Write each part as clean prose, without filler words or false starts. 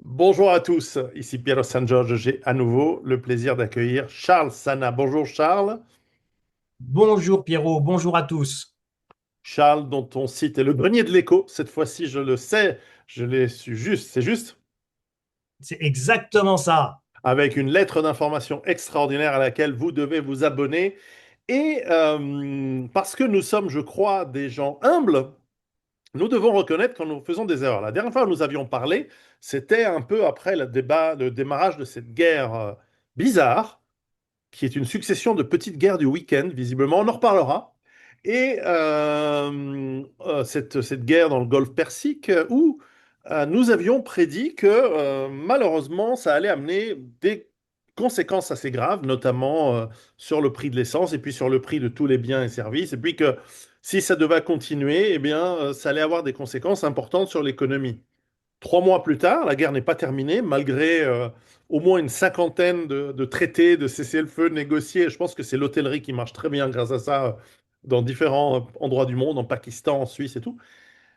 Bonjour à tous, ici Piero San Giorgio. J'ai à nouveau le plaisir d'accueillir Charles Sana. Bonjour Charles. Bonjour Pierrot, bonjour à tous. Charles, dont ton site est le grenier de l'écho. Cette fois-ci, je le sais, je l'ai su juste, c'est juste, C'est exactement ça. avec une lettre d'information extraordinaire à laquelle vous devez vous abonner. Et parce que nous sommes, je crois, des gens humbles, nous devons reconnaître quand nous faisons des erreurs. La dernière fois où nous avions parlé, c'était un peu après le démarrage de cette guerre bizarre qui est une succession de petites guerres du week-end, visiblement. On en reparlera. Et cette guerre dans le Golfe Persique, où nous avions prédit que malheureusement, ça allait amener des conséquences assez graves, notamment sur le prix de l'essence et puis sur le prix de tous les biens et services. Et puis que si ça devait continuer, eh bien, ça allait avoir des conséquences importantes sur l'économie. 3 mois plus tard, la guerre n'est pas terminée, malgré au moins une cinquantaine de traités de cessez-le-feu négociés. Je pense que c'est l'hôtellerie qui marche très bien grâce à ça dans différents endroits du monde, en Pakistan, en Suisse et tout.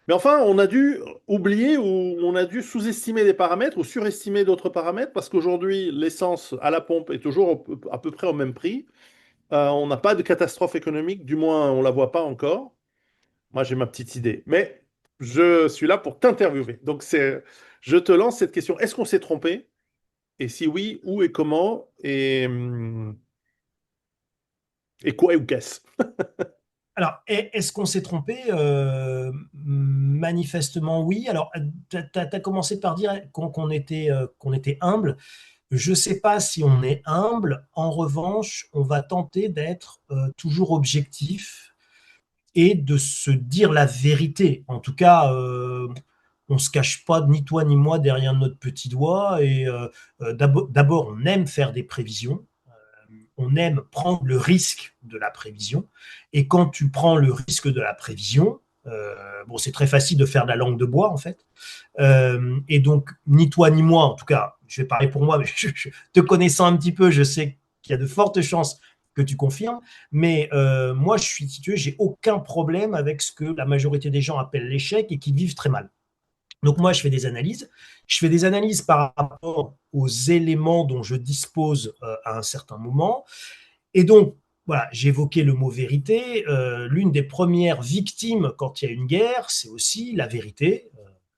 Mais enfin, on a dû oublier ou on a dû sous-estimer des paramètres ou surestimer d'autres paramètres parce qu'aujourd'hui, l'essence à la pompe est toujours à peu près au même prix. On n'a pas de catastrophe économique, du moins on ne la voit pas encore. Moi, j'ai ma petite idée. Mais je suis là pour t'interviewer. Je te lance cette question. Est-ce qu'on s'est trompé? Et si oui, où et comment? Et quoi et où qu'est-ce? Alors, est-ce qu'on s'est trompé? Manifestement oui. Alors, tu as commencé par dire qu'on était humble. Je ne sais pas si on est humble. En revanche, on va tenter d'être toujours objectif et de se dire la vérité. En tout cas, on ne se cache pas, ni toi ni moi, derrière notre petit doigt. Et d'abord, on aime faire des prévisions. On aime prendre le risque de la prévision. Et quand tu prends le risque de la prévision, bon, c'est très facile de faire de la langue de bois, en fait. Et donc, ni toi ni moi, en tout cas, je vais parler pour moi, mais te connaissant un petit peu, je sais qu'il y a de fortes chances que tu confirmes. Mais moi, je suis, si tu veux, j'ai aucun problème avec ce que la majorité des gens appellent l'échec et qui vivent très mal. Donc moi, je fais des analyses. Je fais des analyses par rapport aux éléments dont je dispose à un certain moment. Et donc, voilà, j'évoquais le mot vérité. L'une des premières victimes quand il y a une guerre, c'est aussi la vérité.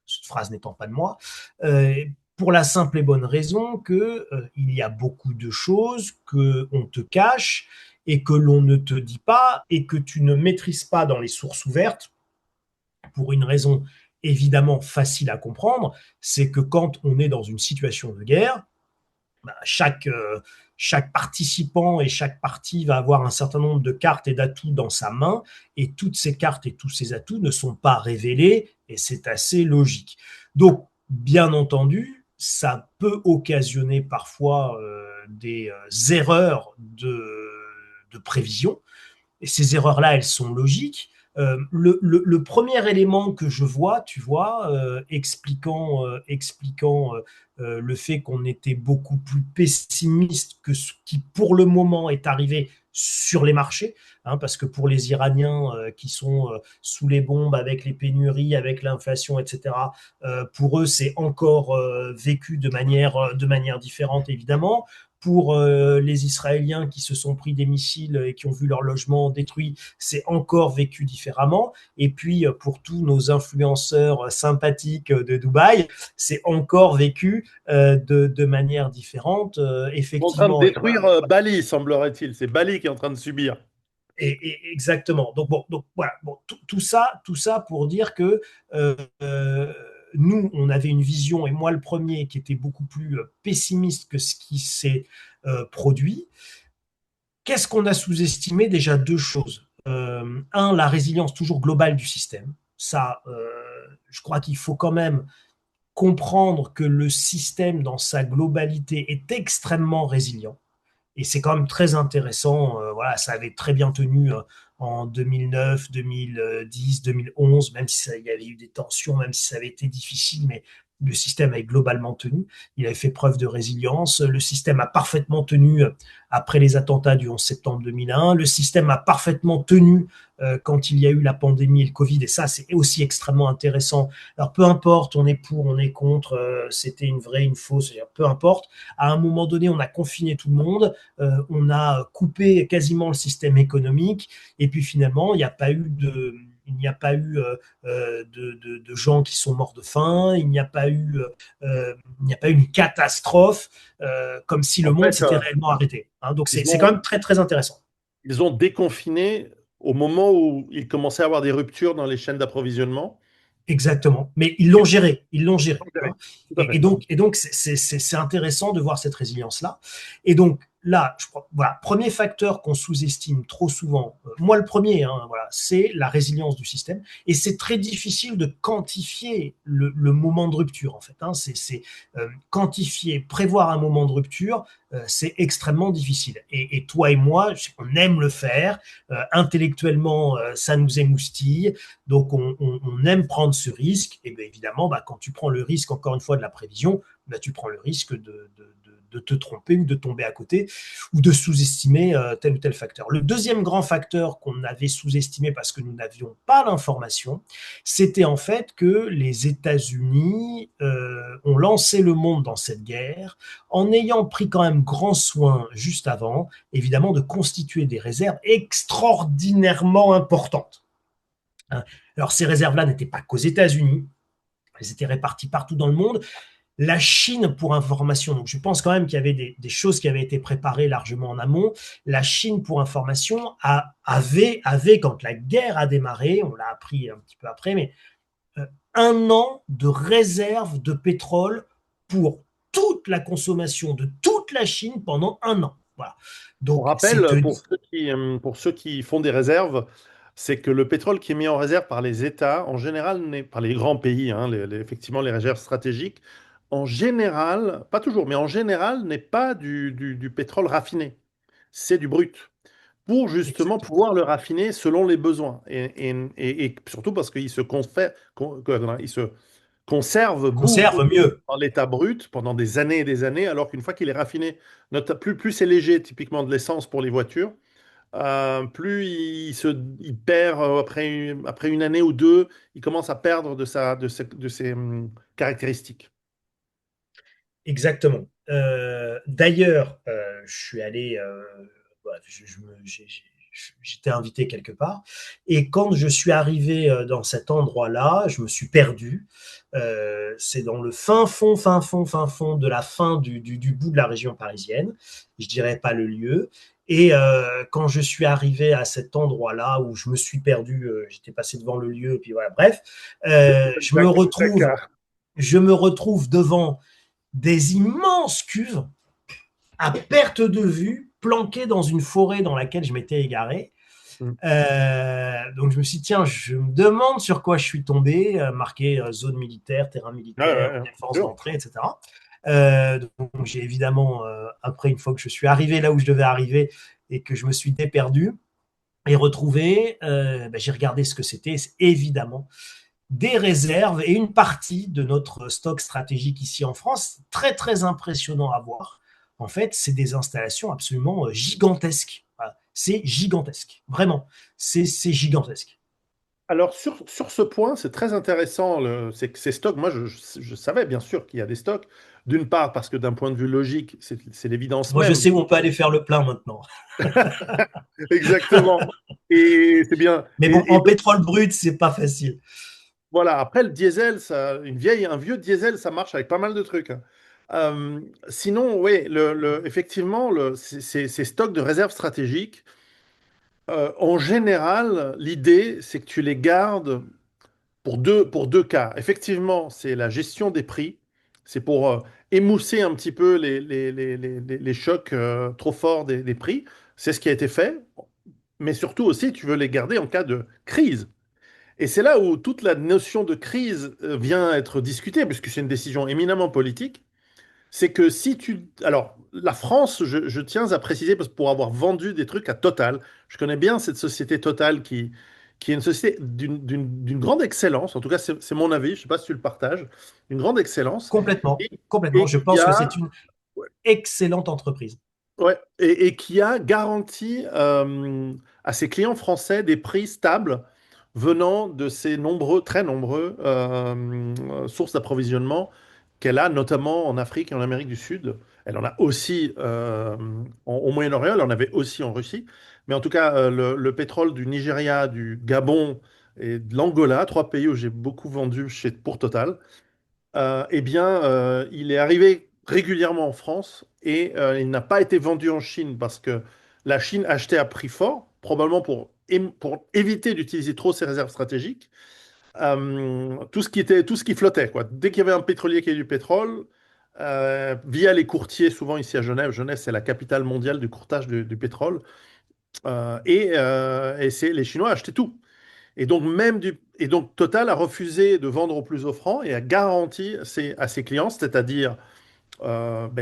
Cette phrase n'étant pas de moi. Pour la simple et bonne raison que il y a beaucoup de choses que on te cache et que l'on ne te dit pas et que tu ne maîtrises pas dans les sources ouvertes pour une raison évidemment facile à comprendre, c'est que quand on est dans une situation de guerre, bah, chaque participant et chaque partie va avoir un certain nombre de cartes et d'atouts dans sa main, et toutes ces cartes et tous ces atouts ne sont pas révélés, et c'est assez logique. Donc, bien entendu, ça peut occasionner parfois des erreurs de prévision, et ces erreurs-là, elles sont logiques. Le premier élément que je vois, tu vois, expliquant le fait qu'on était beaucoup plus pessimiste que ce qui, pour le moment, est arrivé sur les marchés, hein, parce que pour les Iraniens qui sont sous les bombes, avec les pénuries, avec l'inflation, etc., pour eux, c'est encore vécu de manière différente, évidemment. Pour les Israéliens qui se sont pris des missiles et qui ont vu leur logement détruit, c'est encore vécu différemment. Et puis pour tous nos influenceurs sympathiques de Dubaï, c'est encore vécu de manière différente, En train de effectivement. Et voilà. détruire Bali, semblerait-il. C'est Bali qui est en train de subir. Exactement. Donc voilà. Bon, tout ça pour dire que euh, euh, nous, on avait une vision, et moi le premier, qui était beaucoup plus pessimiste que ce qui s'est produit. Qu'est-ce qu'on a sous-estimé? Déjà deux choses. Un, la résilience toujours globale du système. Ça, je crois qu'il faut quand même comprendre que le système dans sa globalité est extrêmement résilient. Et c'est quand même très intéressant. Voilà, ça avait très bien tenu en 2009, 2010, 2011, même si il y avait eu des tensions, même si ça avait été difficile, mais le système est globalement tenu. Il avait fait preuve de résilience. Le système a parfaitement tenu après les attentats du 11 septembre 2001. Le système a parfaitement tenu quand il y a eu la pandémie et le Covid. Et ça, c'est aussi extrêmement intéressant. Alors, peu importe, on est pour, on est contre, c'était une vraie, une fausse, peu importe. À un moment donné, on a confiné tout le monde, on a coupé quasiment le système économique. Et puis finalement, il n'y a pas eu de gens qui sont morts de faim, il n'y a pas eu une catastrophe comme si le En monde fait, s'était réellement arrêté. Hein. Donc ils c'est quand ont, même très très intéressant. ils ont déconfiné au moment où il commençait à avoir des ruptures dans les chaînes d'approvisionnement. Exactement. Mais ils Et l'ont géré, ils l'ont géré. Hein. tout à fait. Et donc c'est intéressant de voir cette résilience-là. Et donc là, je crois, voilà, premier facteur qu'on sous-estime trop souvent, moi le premier, hein, voilà, c'est la résilience du système. Et c'est très difficile de quantifier le moment de rupture, en fait. Hein. Quantifier, prévoir un moment de rupture, c'est extrêmement difficile. Et toi et moi, on aime le faire. Intellectuellement, ça nous émoustille. Donc, on aime prendre ce risque. Et bien évidemment, bah, quand tu prends le risque, encore une fois, de la prévision, bah, tu prends le risque de te tromper ou de tomber à côté ou de sous-estimer tel ou tel facteur. Le deuxième grand facteur qu'on avait sous-estimé parce que nous n'avions pas l'information, c'était en fait que les États-Unis ont lancé le monde dans cette guerre en ayant pris quand même grand soin juste avant, évidemment, de constituer des réserves extraordinairement importantes. Hein. Alors, ces réserves-là n'étaient pas qu'aux États-Unis, elles étaient réparties partout dans le monde. La Chine, pour information, donc je pense quand même qu'il y avait des choses qui avaient été préparées largement en amont. La Chine, pour information, avait, quand la guerre a démarré, on l'a appris un petit peu après, mais 1 an de réserve de pétrole pour toute la consommation de toute la Chine pendant 1 an. Voilà. Pour Donc, c'est rappel, pour ceux qui font des réserves, c'est que le pétrole qui est mis en réserve par les États, en général, par les grands pays, hein, effectivement les réserves stratégiques, en général, pas toujours, mais en général, n'est pas du pétrole raffiné. C'est du brut. Pour justement exactement. pouvoir le raffiner selon les besoins. Et surtout parce qu'il se, il se conserve beaucoup Conserve mieux. en l'état brut pendant des années et des années, alors qu'une fois qu'il est raffiné, plus c'est léger, typiquement de l'essence pour les voitures, plus il perd après une année ou deux, il commence à perdre de ses caractéristiques. Exactement. D'ailleurs, je suis allé, voilà, j'étais invité quelque part, et quand je suis arrivé dans cet endroit-là, je me suis perdu. C'est dans le fin fond, fin fond, fin fond de la fin du bout de la région parisienne. Je dirais pas le lieu. Et quand je suis arrivé à cet endroit-là où je me suis perdu, j'étais passé devant le lieu, et puis voilà, bref, D'accord. je me retrouve devant des immenses cuves à perte de vue, planquées dans une forêt dans laquelle je m'étais égaré. Mm. Donc je me suis dit, tiens, je me demande sur quoi je suis tombé, marqué zone militaire, terrain Ouais, militaire, ouais, défense sûr. d'entrée, etc. Donc j'ai évidemment, après, une fois que je suis arrivé là où je devais arriver et que je me suis déperdu et retrouvé, ben, j'ai regardé ce que c'était. C'est évidemment des réserves et une partie de notre stock stratégique ici en France. Très, très impressionnant à voir. En fait, c'est des installations absolument gigantesques. Voilà. C'est gigantesque. Vraiment, c'est gigantesque. Alors, sur ce point, c'est très intéressant, c'est que ces stocks, moi, je savais bien sûr qu'il y a des stocks, d'une part parce que d'un point de vue logique, c'est l'évidence Moi, je même. sais où on peut aller faire le plein maintenant. Exactement. Et c'est bien. Mais bon, Et en donc, pétrole brut, c'est pas facile. voilà, après, le diesel, un vieux diesel, ça marche avec pas mal de trucs, hein. Sinon, oui, effectivement, ces stocks de réserves stratégiques, en général, l'idée, c'est que tu les gardes pour deux cas. Effectivement, c'est la gestion des prix. C'est pour émousser un petit peu les chocs trop forts des prix. C'est ce qui a été fait. Mais surtout aussi, tu veux les garder en cas de crise. Et c'est là où toute la notion de crise vient être discutée, puisque c'est une décision éminemment politique. C'est que si tu... Alors, la France, je tiens à préciser, parce que pour avoir vendu des trucs à Total, je connais bien cette société Total qui est une société d'une grande excellence, en tout cas c'est mon avis, je ne sais pas si tu le partages, une grande excellence, Complètement, et, complètement. et Je qui pense que a, c'est une excellente entreprise. ouais, et qui a garanti à ses clients français des prix stables venant de ces nombreux, très nombreux sources d'approvisionnement qu'elle a, notamment en Afrique et en Amérique du Sud. Elle en a aussi au Moyen-Orient, elle en avait aussi en Russie. Mais en tout cas, le pétrole du Nigeria, du Gabon et de l'Angola, trois pays où j'ai beaucoup vendu pour Total, eh bien, il est arrivé régulièrement en France et il n'a pas été vendu en Chine parce que la Chine achetait à prix fort, probablement pour éviter d'utiliser trop ses réserves stratégiques. Tout ce qui flottait, quoi. Dès qu'il y avait un pétrolier qui avait du pétrole, via les courtiers, souvent ici à Genève, Genève c'est la capitale mondiale du courtage du pétrole, les Chinois achetaient tout. Et donc Total a refusé de vendre au plus offrant et a garanti à ses clients, c'est-à-dire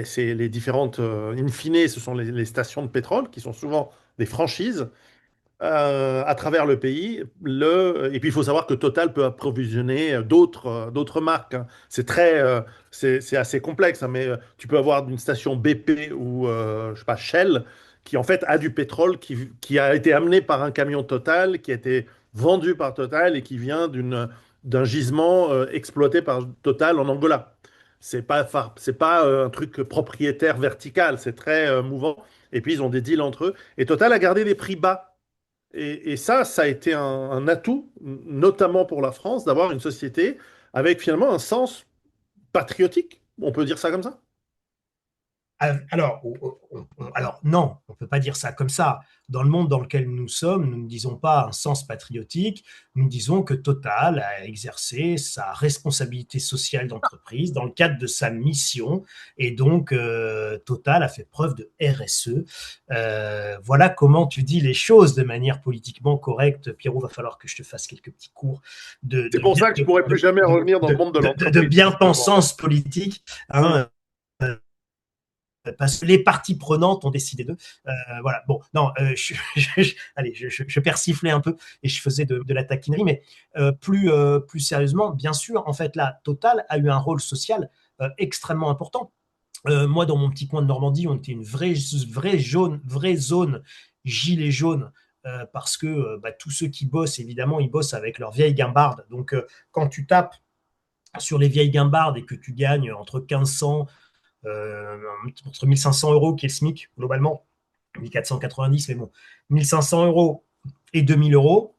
c'est les différentes, in fine, ce sont les stations de pétrole qui sont souvent des franchises à travers le pays. Et puis il faut savoir que Total peut approvisionner d'autres marques, hein. C'est assez complexe, hein, mais tu peux avoir une station BP ou je sais pas, Shell qui en fait a du pétrole qui a été amené par un camion Total, qui a été vendu par Total et qui vient d'un gisement exploité par Total en Angola. C'est pas un truc propriétaire vertical, c'est très mouvant. Et puis ils ont des deals entre eux. Et Total a gardé des prix bas et ça a été un atout, notamment pour la France, d'avoir une société avec finalement un sens patriotique. On peut dire ça comme ça? Alors, alors non, on ne peut pas dire ça comme ça. Dans le monde dans lequel nous sommes, nous ne disons pas un sens patriotique, nous disons que Total a exercé sa responsabilité sociale d'entreprise dans le cadre de sa mission, et donc Total a fait preuve de RSE. Voilà comment tu dis les choses de manière politiquement correcte. Pierrot, va falloir que je te fasse quelques petits cours de, C'est de, pour bien- ça que je pourrais plus jamais revenir dans le monde de de l'entreprise, visiblement. bien-pensance politique. Hmm. Hein, parce que les parties prenantes ont décidé d'eux. Voilà. Bon, non, allez, je persiflais un peu et je faisais de la taquinerie, mais plus sérieusement, bien sûr, en fait, là, Total a eu un rôle social extrêmement important. Moi, dans mon petit coin de Normandie, on était une vraie zone gilet jaune. Parce que tous ceux qui bossent, évidemment, ils bossent avec leur vieille guimbarde. Donc, quand tu tapes sur les vieilles guimbardes et que tu gagnes entre 1500 entre 1500 euros qui est le SMIC globalement, 1490, mais bon, 1500 euros et 2000 euros.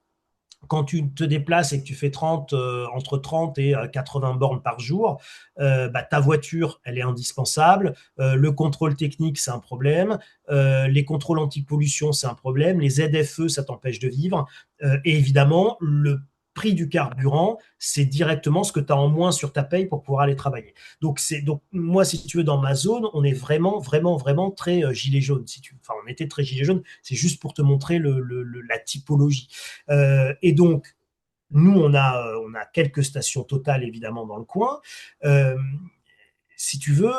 Quand tu te déplaces et que tu fais entre 30 et 80 bornes par jour, ta voiture, elle est indispensable. Le contrôle technique, c'est un problème. Les contrôles anti-pollution, c'est un problème. Les ZFE, ça t'empêche de vivre. Et évidemment, le prix du carburant, c'est directement ce que tu as en moins sur ta paye pour pouvoir aller travailler. Donc moi, si tu veux, dans ma zone, on est vraiment très gilet jaune. Si tu, enfin, on était très gilet jaune. C'est juste pour te montrer la typologie. Et donc, nous, on a quelques stations Total, évidemment, dans le coin. Euh, si tu veux,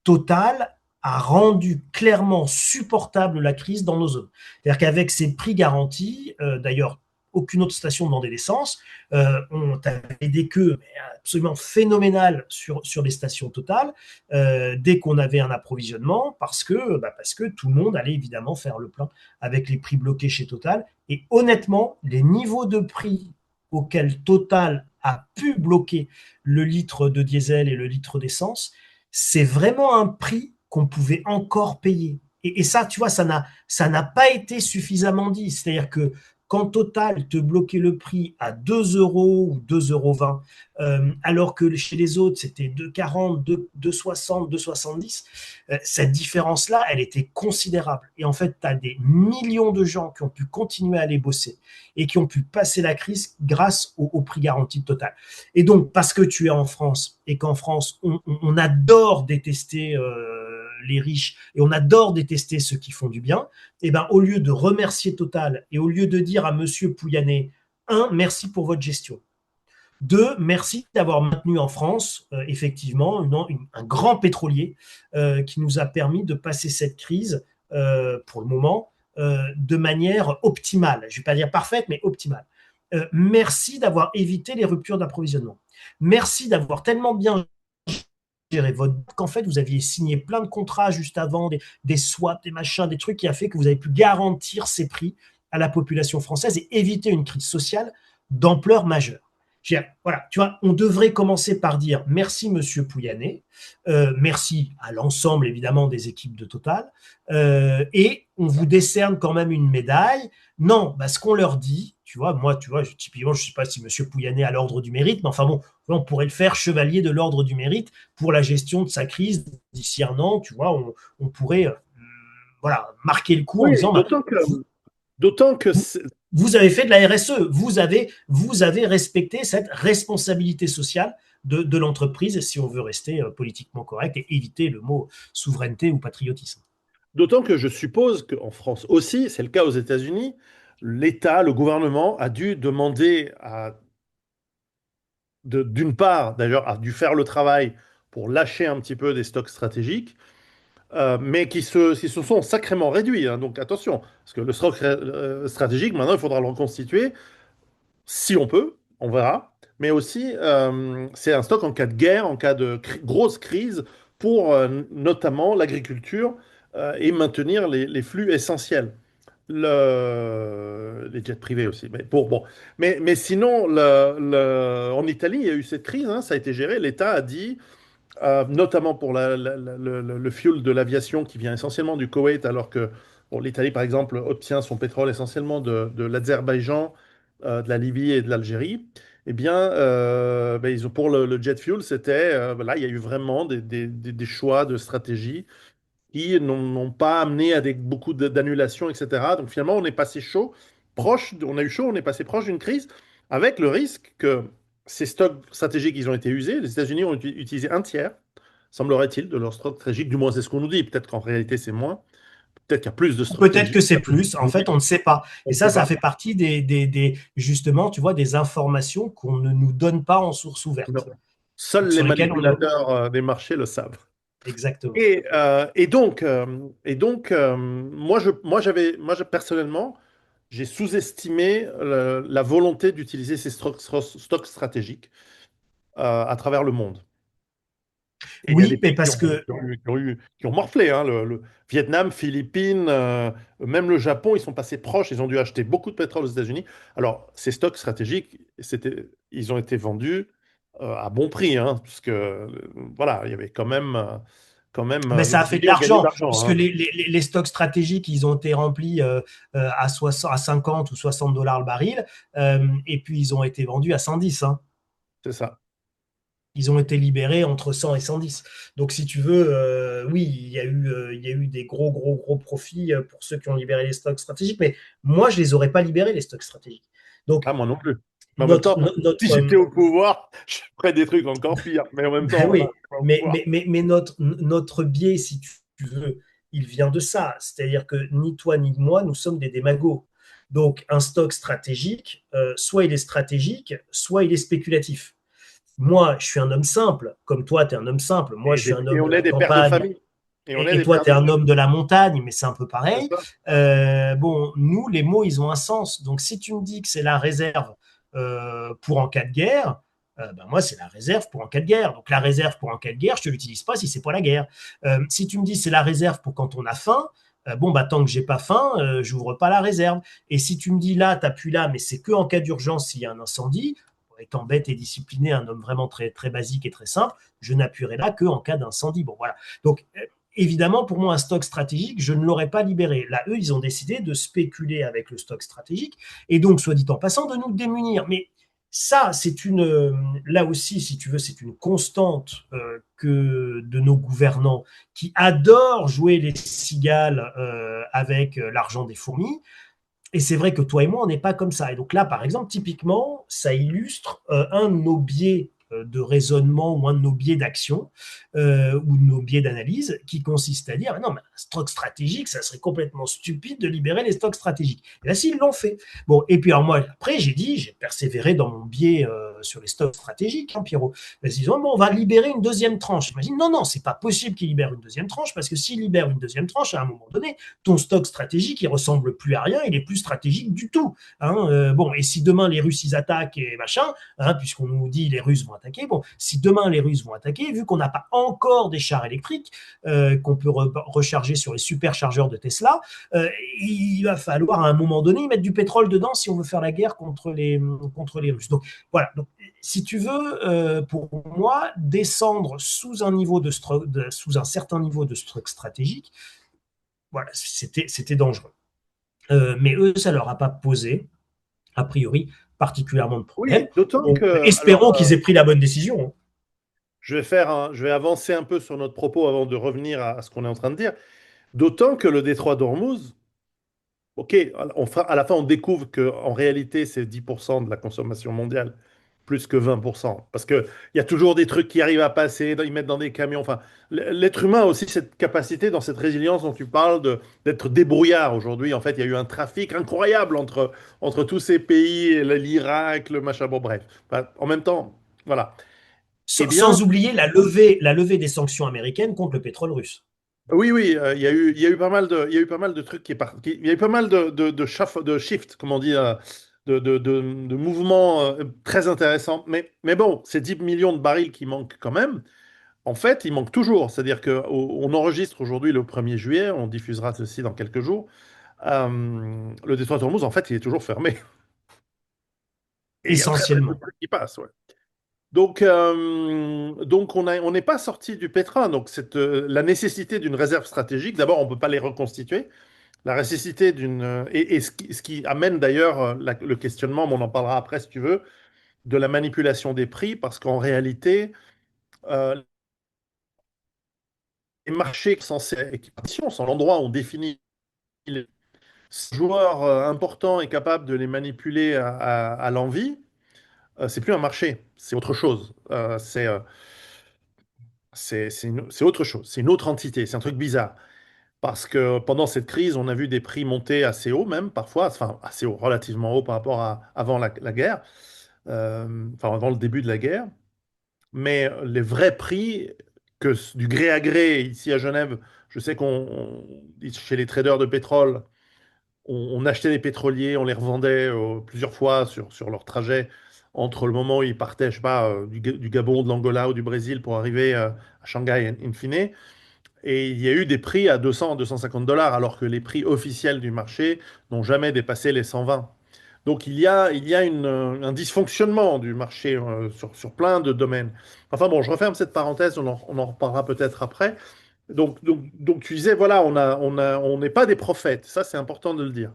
Total a rendu clairement supportable la crise dans nos zones. C'est-à-dire qu'avec ces prix garantis, d'ailleurs, aucune autre station ne vendait d'essence. On avait des queues absolument phénoménales sur les stations Total dès qu'on avait un approvisionnement parce que tout le monde allait évidemment faire le plein avec les prix bloqués chez Total. Et honnêtement, les niveaux de prix auxquels Total a pu bloquer le litre de diesel et le litre d'essence, c'est vraiment un prix qu'on pouvait encore payer. Et ça, tu vois, ça n'a pas été suffisamment dit. C'est-à-dire que quand Total te bloquait le prix à 2 euros ou 2,20 €, alors que chez les autres, c'était 2,40, 2,60, 2,70, cette différence-là, elle était considérable. Et en fait, tu as des millions de gens qui ont pu continuer à aller bosser et qui ont pu passer la crise grâce au prix garanti de Total. Et donc, parce que tu es en France et qu'en France, on adore détester les riches et on adore détester ceux qui font du bien, et ben, au lieu de remercier Total et au lieu de dire à Monsieur Pouyanné, un, merci pour votre gestion. Deux, merci d'avoir maintenu en France, effectivement, un grand pétrolier qui nous a permis de passer cette crise, pour le moment, de manière optimale. Je ne vais pas dire parfaite, mais optimale. merci d'avoir évité les ruptures d'approvisionnement. Merci d'avoir tellement bien géré votre qu'en fait vous aviez signé plein de contrats juste avant, des swaps, des machins, des trucs qui a fait que vous avez pu garantir ces prix à la population française et éviter une crise sociale d'ampleur majeure. Voilà, tu vois, on devrait commencer par dire merci Monsieur Pouyanné, merci à l'ensemble évidemment des équipes de Total, et on vous décerne quand même une médaille. Non, bah, ce qu'on leur dit, tu vois, moi, tu vois, typiquement, je ne sais pas si Monsieur Pouyanné a l'ordre du mérite, mais enfin bon, on pourrait le faire chevalier de l'ordre du mérite pour la gestion de sa crise d'ici un an, tu vois, on pourrait voilà, marquer le coup en Oui, disant bah, d'autant que vous, vous avez fait de la RSE, vous avez respecté cette responsabilité sociale de l'entreprise si on veut rester politiquement correct et éviter le mot souveraineté ou patriotisme. d'autant que je suppose qu'en France aussi, c'est le cas aux États-Unis, l'État, le gouvernement a dû demander d'une part, d'ailleurs, a dû faire le travail pour lâcher un petit peu des stocks stratégiques, mais qui se sont sacrément réduits, hein. Donc attention, parce que le stock stratégique, maintenant, il faudra le reconstituer si on peut, on verra. Mais aussi, c'est un stock en cas de guerre, en cas de grosse crise, pour notamment l'agriculture et maintenir les flux essentiels. Les jets privés aussi. Bon. Mais sinon, en Italie, il y a eu cette crise, hein, ça a été géré. L'État a dit, notamment pour le fuel de l'aviation qui vient essentiellement du Koweït, alors que bon, l'Italie, par exemple, obtient son pétrole essentiellement de l'Azerbaïdjan, de la Libye et de l'Algérie. Eh bien, ils ont, pour le jet fuel, là, il y a eu vraiment des choix de stratégie qui n'ont pas amené à beaucoup d'annulations, etc. Donc finalement, on est passé chaud, on a eu chaud, on est passé proche d'une crise, avec le risque que ces stocks stratégiques, ils ont été usés. Les États-Unis ont utilisé un tiers, semblerait-il, de leurs stocks stratégiques, du moins c'est ce qu'on nous dit. Peut-être qu'en réalité, c'est moins. Peut-être qu'il y a plus de stocks Peut-être que c'est stratégiques plus, qu'on en nous dit. fait, on ne sait pas. On Et ne sait ça pas. fait partie justement, tu vois, des informations qu'on ne nous donne pas en source Non. ouverte, Seuls les sur lesquelles on a... manipulateurs des marchés le savent. Exactement. Personnellement, j'ai sous-estimé la volonté d'utiliser ces stocks stratégiques à travers le monde. Et il y a des Oui, mais pays parce que qui ont morflé, hein, le Vietnam, Philippines, même le Japon, ils sont passés proches, ils ont dû acheter beaucoup de pétrole aux États-Unis. Alors, ces stocks stratégiques, ils ont été vendus à bon prix, hein, parce que voilà, il y avait ben, vous ça a fait de pouviez en gagner de l'argent, l'argent, puisque hein. les stocks stratégiques, ils ont été remplis à 60, à 50 ou 60 dollars le baril, et puis ils ont été vendus à 110, hein. C'est ça. Ils ont été libérés entre 100 et 110. Donc, si tu veux, oui, il y a eu des gros profits pour ceux qui ont libéré les stocks stratégiques, mais moi, je les aurais pas libérés, les stocks stratégiques. Donc, Ah, moi non plus. Mais en même notre, temps, no- si notre, j'étais au pouvoir, je ferais des trucs encore pires. Mais en même ben temps, voilà, oui, je suis pas au pouvoir. mais notre biais, si tu veux, il vient de ça. C'est-à-dire que ni toi ni moi, nous sommes des démagos. Donc, un stock stratégique, soit il est stratégique, soit il est spéculatif. Moi, je suis un homme simple, comme toi, tu es un homme simple. Moi, je suis un Et homme de on est la des pères de campagne, famille. Et on est et des toi, pères tu es de un homme famille. de la montagne, mais c'est un peu C'est pareil. ça. Bon, nous, les mots, ils ont un sens. Donc, si tu me dis que c'est la réserve pour en cas de guerre, ben moi, c'est la réserve pour en cas de guerre. Donc, la réserve pour en cas de guerre, je ne te l'utilise pas si c'est pas la guerre. Si tu me dis c'est la réserve pour quand on a faim, bon, bah, tant que j'ai pas faim, j'ouvre pas la réserve. Et si tu me dis là, tu appuies là, mais c'est que en cas d'urgence s'il y a un incendie, étant bête et discipliné, un homme vraiment très basique et très simple, je n'appuierai là que en cas d'incendie. Bon, voilà. Donc, évidemment, pour moi, un stock stratégique, je ne l'aurais pas libéré. Là, eux, ils ont décidé de spéculer avec le stock stratégique et donc, soit dit en passant, de nous démunir. Mais ça, là aussi, si tu veux, c'est une constante que de nos gouvernants qui adorent jouer les cigales avec l'argent des fourmis. Et c'est vrai que toi et moi, on n'est pas comme ça. Et donc là, par exemple, typiquement, ça illustre un de nos biais de raisonnement ou un de nos biais d'action ou de nos biais d'analyse qui consiste à dire, non, mais un stock stratégique, ça serait complètement stupide de libérer les stocks stratégiques. Et là, s'ils l'ont fait. Bon, et puis alors moi, après, j'ai persévéré dans mon biais sur les stocks stratégiques, hein, Pierrot. Ils disent, bon, on va libérer une deuxième tranche. J'imagine, non, non, c'est pas possible qu'ils libèrent une deuxième tranche, parce que s'ils libèrent une deuxième tranche, à un moment donné, ton stock stratégique, il ressemble plus à rien, il est plus stratégique du tout. Hein. Bon, et si demain les Russes ils attaquent et machin, hein, puisqu'on nous dit les Russes vont attaquer, bon, si demain les Russes vont attaquer, vu qu'on n'a pas encore des chars électriques qu'on peut recharger sur les superchargeurs de Tesla, il va falloir à un moment donné mettre du pétrole dedans si on veut faire la guerre contre les Russes. Donc voilà. Donc, si tu veux, pour moi, descendre sous sous un certain niveau de stock stratégique, voilà, c'était dangereux. Mais eux, ça leur a pas posé, a priori, particulièrement de problème. Oui, d'autant Donc, que, espérons qu'ils aient pris la bonne décision. Hein. je vais avancer un peu sur notre propos avant de revenir à ce qu'on est en train de dire. D'autant que le détroit d'Ormuz, ok, à la fin, on découvre qu'en réalité, c'est 10% de la consommation mondiale, plus que 20%. Parce qu'il y a toujours des trucs qui arrivent à passer, ils mettent dans des camions. Enfin, l'être humain a aussi cette capacité, dans cette résilience dont tu parles, d'être débrouillard. Aujourd'hui, en fait, il y a eu un trafic incroyable entre tous ces pays, l'Irak, le machin, bon, bref. Enfin, en même temps, voilà. Eh bien, Sans oublier la levée des sanctions américaines contre le pétrole russe. oui, oui, il y a eu pas mal il y a eu pas mal de trucs il y a eu pas mal de shift, comme on dit, de mouvements très intéressants. Mais bon, ces 10 millions de barils qui manquent quand même, en fait, ils manquent toujours. C'est-à-dire qu'on enregistre aujourd'hui le 1er juillet, on diffusera ceci dans quelques jours. Le détroit d'Ormuz, en fait, il est toujours fermé. Et il y a très, très peu de Essentiellement. trucs qui passent, ouais. Donc on n'est pas sorti du pétrin. Donc la nécessité d'une réserve stratégique, d'abord, on ne peut pas les reconstituer. La nécessité et ce qui amène d'ailleurs le questionnement, mais on en parlera après si tu veux, de la manipulation des prix, parce qu'en réalité, euh, les marchés sont censés équitation, sont l'endroit où on définit les joueurs importants et capables de les manipuler à l'envie. C'est plus un marché, c'est autre chose. C'est autre chose, c'est une autre entité, c'est un truc bizarre. Parce que pendant cette crise, on a vu des prix monter assez haut, même parfois, enfin assez haut, relativement haut par rapport à avant la guerre, enfin avant le début de la guerre. Mais les vrais prix, du gré à gré, ici à Genève, je sais chez les traders de pétrole, on achetait des pétroliers, on les revendait plusieurs fois sur leur trajet entre le moment où ils partaient, je sais pas, du Gabon, de l'Angola ou du Brésil pour arriver à Shanghai in fine. Et il y a eu des prix à 200, 250 dollars, alors que les prix officiels du marché n'ont jamais dépassé les 120. Donc il y a un dysfonctionnement du marché sur plein de domaines. Enfin bon, je referme cette parenthèse, on en reparlera peut-être après. Donc tu disais, voilà, on n'est pas des prophètes, ça c'est important de le dire.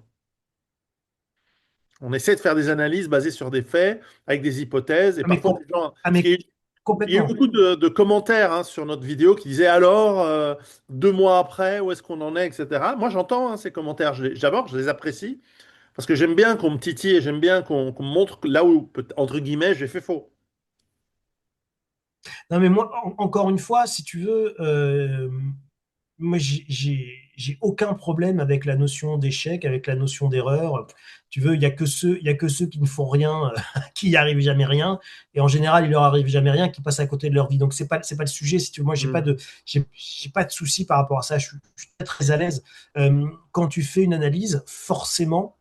On essaie de faire des analyses basées sur des faits, avec des hypothèses, et Ah, mais, parfois des gens. ah, Ce mais qui est Il y a eu complètement. beaucoup de commentaires sur notre vidéo qui disaient alors, 2 mois après, où est-ce qu'on en est, etc. Moi, j'entends ces commentaires. D'abord, je les apprécie parce que j'aime bien qu'on me titille et j'aime bien qu'on me montre là où, entre guillemets, j'ai fait faux. Non, mais moi, encore une fois, si tu veux, moi, j'ai aucun problème avec la notion d'échec, avec la notion d'erreur. Tu veux, il y a que ceux qui ne font rien, qui n'y arrivent jamais rien. Et en général, il leur arrive jamais rien, qui passent à côté de leur vie. Donc, c'est pas le sujet. Si tu veux, moi, Hmm. j'ai pas de souci par rapport à ça. Je suis très, très à l'aise. Quand tu fais une analyse, forcément,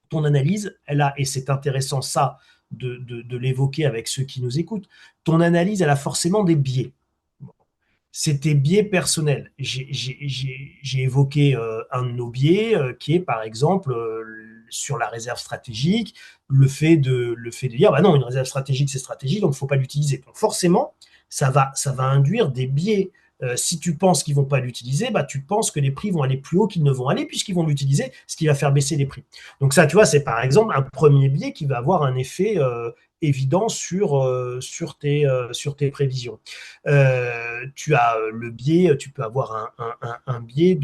ton analyse, elle a, et c'est intéressant ça de l'évoquer avec ceux qui nous écoutent, ton analyse, elle a forcément des biais. C'est tes biais personnels. J'ai évoqué un de nos biais qui est par exemple sur la réserve stratégique, le fait de dire bah non, une réserve stratégique c'est stratégique donc il ne faut pas l'utiliser. Donc forcément, ça va induire des biais. Si tu penses qu'ils vont pas l'utiliser, bah tu penses que les prix vont aller plus haut qu'ils ne vont aller puisqu'ils vont l'utiliser, ce qui va faire baisser les prix. Donc ça, tu vois, c'est par exemple un premier biais qui va avoir un effet évident sur tes prévisions. Tu as le biais, tu peux avoir un biais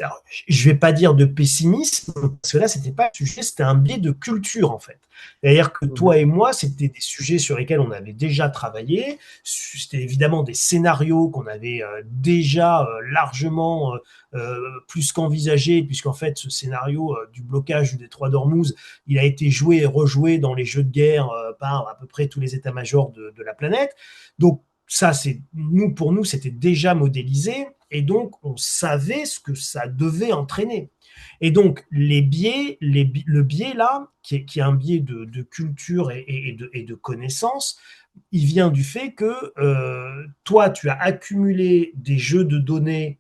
alors, je ne vais pas dire de pessimisme, parce que là, c'était pas un sujet, c'était un biais de culture, en fait. C'est-à-dire que Mhm. toi et moi, c'était des sujets sur lesquels on avait déjà travaillé. C'était évidemment des scénarios qu'on avait déjà largement plus qu'envisagés, puisqu'en fait, ce scénario du blocage du détroit d'Ormuz, il a été joué et rejoué dans les jeux de guerre par à peu près tous les états-majors de la planète. Donc, ça, c'est nous, pour nous, c'était déjà modélisé. Et donc, on savait ce que ça devait entraîner. Et donc, le biais là, qui est un biais de culture et de connaissances, il vient du fait que toi, tu as accumulé des jeux de données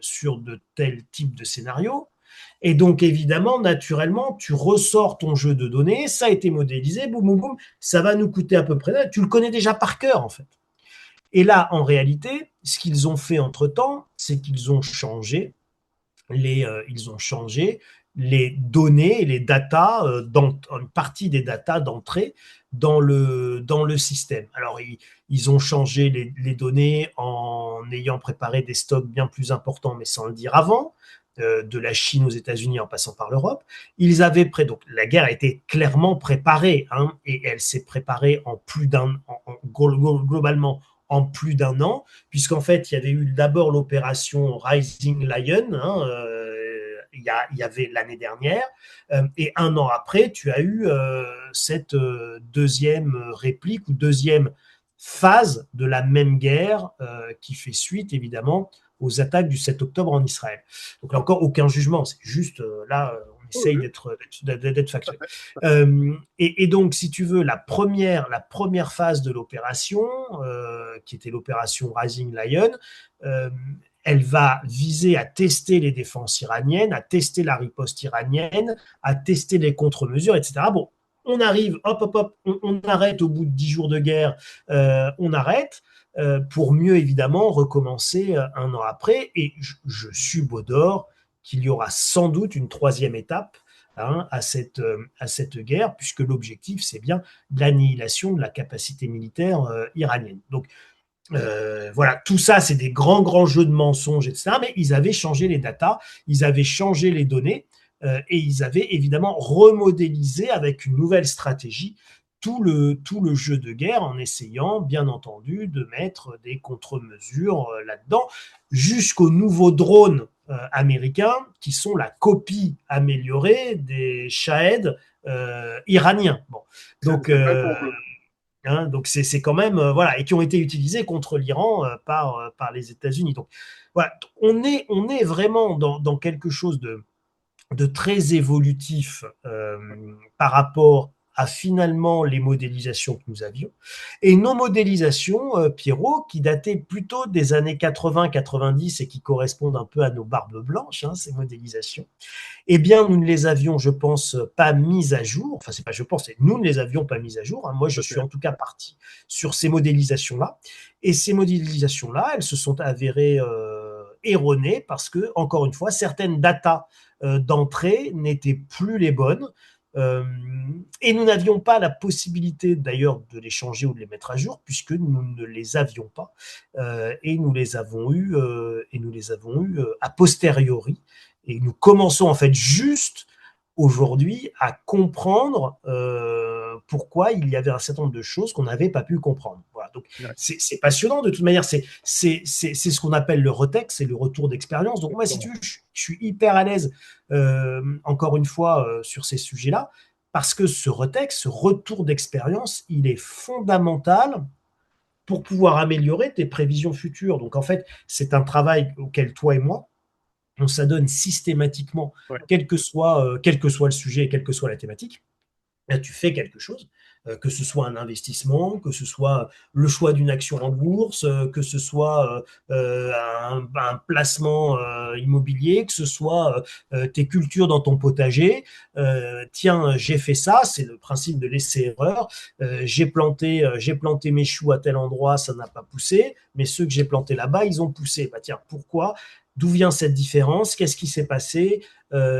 sur de tels types de scénarios. Et donc, évidemment, naturellement, tu ressors ton jeu de données, ça a été modélisé, boum, boum, boum, ça va nous coûter à peu près, tu le connais déjà par cœur, en fait. Et là, en réalité, ce qu'ils ont fait entre-temps, c'est qu'ils ont changé ils ont changé les données et les datas, une partie des datas d'entrée dans le système. Alors, ils ont changé les données en ayant préparé des stocks bien plus importants, mais sans le dire avant, de la Chine aux États-Unis en passant par l'Europe. Ils avaient donc la guerre a été clairement préparée, hein, et elle s'est préparée en plus globalement en plus d'un an, puisqu'en fait, il y avait eu d'abord l'opération Rising Lion, hein, il y avait l'année dernière, et un an après, tu as eu cette deuxième réplique ou deuxième phase de la même guerre qui fait suite, évidemment, aux attaques du 7 octobre en Israël. Donc là encore, aucun jugement, c'est juste là, on Oui, essaye oui, d'être tout à factuel. fait. Et donc, si tu veux, la première phase de l'opération, qui était l'opération Rising Lion, euh, elle va viser à tester les défenses iraniennes, à tester la riposte iranienne, à tester les contre-mesures, etc. Bon, on arrive, hop, hop, hop, on arrête au bout de 10 jours de guerre, on arrête pour mieux évidemment recommencer un an après. Et je subodore qu'il y aura sans doute une troisième étape, hein, à cette guerre, puisque l'objectif, c'est bien l'annihilation de la capacité militaire iranienne. Donc, voilà, tout ça, c'est des grands, grands jeux de mensonges, etc. Mais ils avaient changé les datas, ils avaient changé les données, et ils avaient évidemment remodélisé avec une nouvelle stratégie tout le jeu de guerre en essayant, bien entendu, de mettre des contre-mesures là-dedans, jusqu'aux nouveaux drones américains qui sont la copie améliorée des Shahed iraniens. Bon. Donc, C'est vrai pour bleu. hein, donc c'est quand même voilà, et qui ont été utilisés contre l'Iran par les États-Unis. Donc voilà, on est vraiment dans quelque chose de très évolutif par rapport à finalement les modélisations que nous avions. Et nos modélisations, Pierrot, qui dataient plutôt des années 80-90 et qui correspondent un peu à nos barbes blanches, hein, ces modélisations, eh bien, nous ne les avions, je pense, pas mises à jour. Enfin, c'est pas je pense, c'est nous ne les avions pas mises à jour, hein. Moi, je suis en tout cas parti sur ces modélisations-là. Et ces modélisations-là, elles se sont avérées erronées parce que, encore une fois, certaines datas d'entrée n'étaient plus les bonnes. Euh, et nous n'avions pas la possibilité d'ailleurs de les changer ou de les mettre à jour puisque nous ne les avions pas et nous les avons eu a posteriori et nous commençons en fait juste aujourd'hui à comprendre pourquoi il y avait un certain nombre de choses qu'on n'avait pas pu comprendre. Voilà. Donc Ouais, c'est passionnant de toute manière. C'est ce qu'on appelle le retex, c'est le retour d'expérience. Donc moi, si tu exactement. veux, je suis hyper à l'aise encore une fois sur ces sujets-là parce que ce retex, ce retour d'expérience, il est fondamental pour pouvoir améliorer tes prévisions futures. Donc en fait, c'est un travail auquel toi et moi, on s'adonne systématiquement, Ouais. quel que soit le sujet, quelle que soit la thématique. Là, tu fais quelque chose, que ce soit un investissement, que ce soit le choix d'une action en bourse, que ce soit un placement immobilier, que ce soit tes cultures dans ton potager. Tiens, j'ai fait ça, c'est le principe de l'essai-erreur. J'ai planté mes choux à tel endroit, ça n'a pas poussé, mais ceux que j'ai plantés là-bas, ils ont poussé. Bah, tiens, pourquoi? D'où vient cette différence? Qu'est-ce qui s'est passé?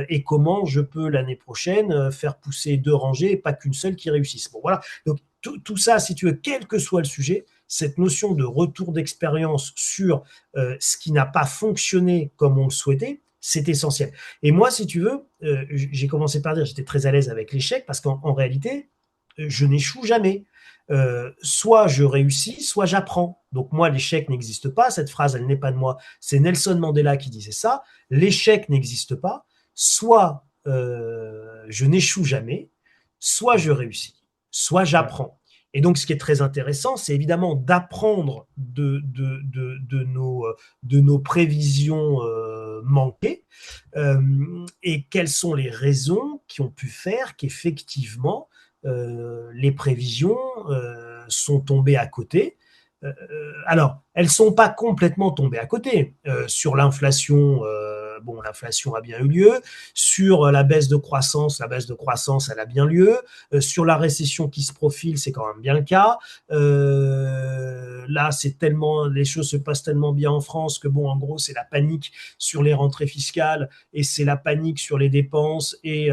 Et comment je peux l'année prochaine faire pousser deux rangées et pas qu'une seule qui réussisse. Bon, voilà. Donc, tout ça, si tu veux, quel que soit le sujet, cette notion de retour d'expérience sur ce qui n'a pas fonctionné comme on le souhaitait, c'est essentiel. Et moi, si tu veux, j'ai commencé par dire j'étais très à l'aise avec l'échec parce qu'en réalité, je n'échoue jamais. Soit je réussis, soit j'apprends. Donc moi, l'échec n'existe pas. Cette phrase, elle n'est pas de moi. C'est Nelson Mandela qui disait ça. L'échec n'existe pas. Soit je n'échoue jamais, soit je réussis, soit Ouais. j'apprends. Et donc, ce qui est très intéressant, c'est évidemment d'apprendre de nos prévisions manquées et quelles sont les raisons qui ont pu faire qu'effectivement, les prévisions sont tombées à côté. Alors, elles ne sont pas complètement tombées à côté. Sur l'inflation, bon, l'inflation a bien eu lieu. Sur la baisse de croissance, elle a bien lieu. Sur la récession qui se profile, c'est quand même bien le cas. Là, c'est tellement, les choses se passent tellement bien en France que bon, en gros, c'est la panique sur les rentrées fiscales et c'est la panique sur les dépenses et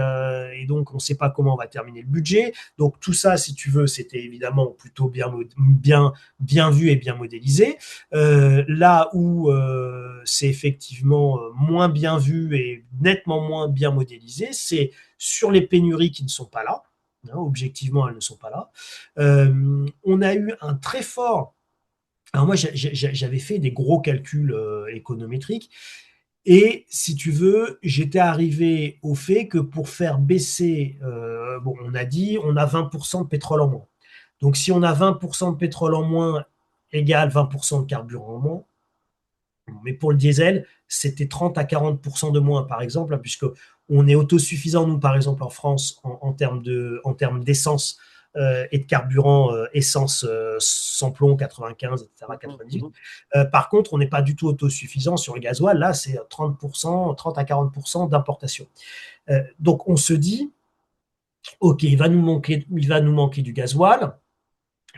donc on ne sait pas comment on va terminer le budget. Donc tout ça, si tu veux, c'était évidemment plutôt bien vu et bien modélisé. Là où c'est effectivement moins bien vu et nettement moins bien modélisé, c'est sur les pénuries qui ne sont pas là. Hein, objectivement, elles ne sont pas là. On a eu un très fort. Alors moi, j'avais fait des gros calculs économétriques et si tu veux, j'étais arrivé au fait que pour faire baisser, bon, on a dit, on a 20% de pétrole en moins. Donc si on a 20% de pétrole en moins égale 20% de carburant en moins, mais pour le diesel, c'était 30 à 40% de moins, par exemple, hein, puisque on est autosuffisant, nous, par exemple, en France, en termes d'essence et de carburant, essence sans plomb 95, etc., Mhm, 98. mhm. Par contre, on n'est pas du tout autosuffisant sur le gasoil. Là, c'est 30%, 30 à 40% d'importation. Donc, on se dit, OK, il va nous manquer du gasoil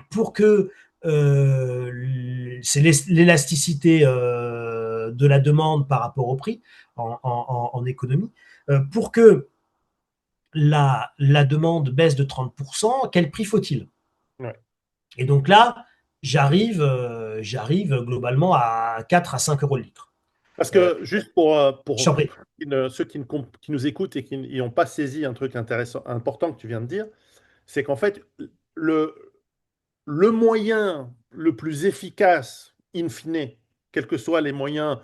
pour que c'est l'élasticité de la demande par rapport au prix en économie, pour que la demande baisse de 30%, quel prix faut-il? Ouais. Et donc là, j'arrive globalement à 4 à 5 euros le litre. Parce Euh, que juste je t'en prie. ceux qui nous écoutent et qui n'ont pas saisi un truc intéressant, important que tu viens de dire, c'est qu'en fait, le, le moyen le plus efficace, in fine, quels que soient les moyens